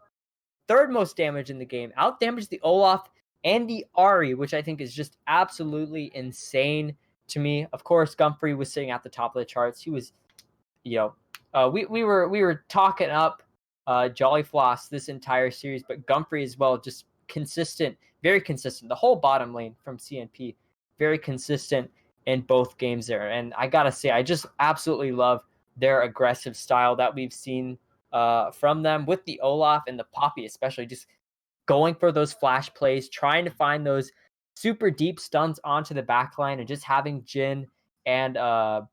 third most damage in the game, out damaged the Olaf and the Ari, which I think is just absolutely insane to me. Of course, Gumfrey was sitting at the top of the charts. He was, we were talking up Jolly Floss this entire series, but Gumfrey as well, just consistent, very consistent. The whole bottom lane from CNP, very consistent in both games there. And I gotta say, I just absolutely love their aggressive style that we've seen from them with the Olaf and the Poppy, especially just going for those flash plays, trying to find those super deep stuns onto the backline, and just having Jin and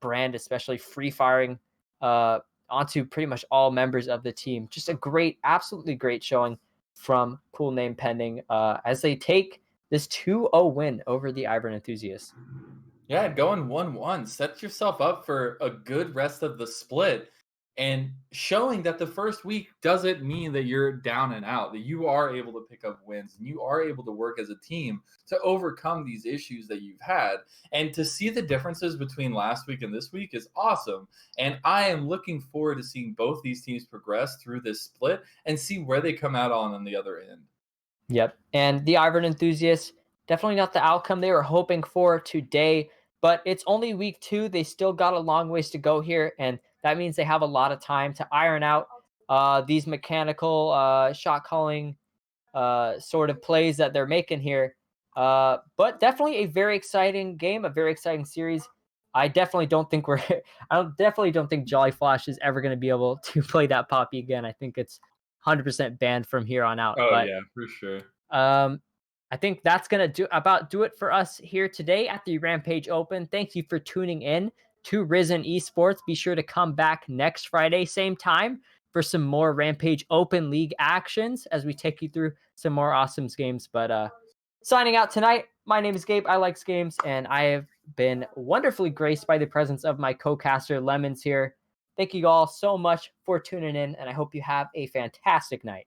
Brand especially free firing onto pretty much all members of the team. Just a great, absolutely great showing from Cool Name Pending as they take this 2-0 win over the Ivern enthusiasts. Yeah, going 1-1. Set yourself up for a good rest of the split, and showing that the first week doesn't mean that you're down and out, that you are able to pick up wins and you are able to work as a team to overcome these issues that you've had. And to see the differences between last week and this week is awesome. And I am looking forward to seeing both these teams progress through this split and see where they come out on the other end. Yep. And the Ivern enthusiasts, definitely not the outcome they were hoping for today, but it's only week 2. They still got a long ways to go here, and that means they have a lot of time to iron out these mechanical shot calling sort of plays that they're making here. But definitely a very exciting game, a very exciting series. I definitely don't think Jolly Flash is ever going to be able to play that Poppy again. I think it's 100% banned from here on out. Oh, but yeah, for sure. I think that's going to do it for us here today at the Rampage Open. Thank you for tuning in to Risen Esports. Be sure to come back next Friday, same time, for some more Rampage Open League actions as we take you through some more awesome games. But signing out tonight, my name is Gabe. I like games, and I have been wonderfully graced by the presence of my co-caster Lemons here. Thank you all so much for tuning in, and I hope you have a fantastic night.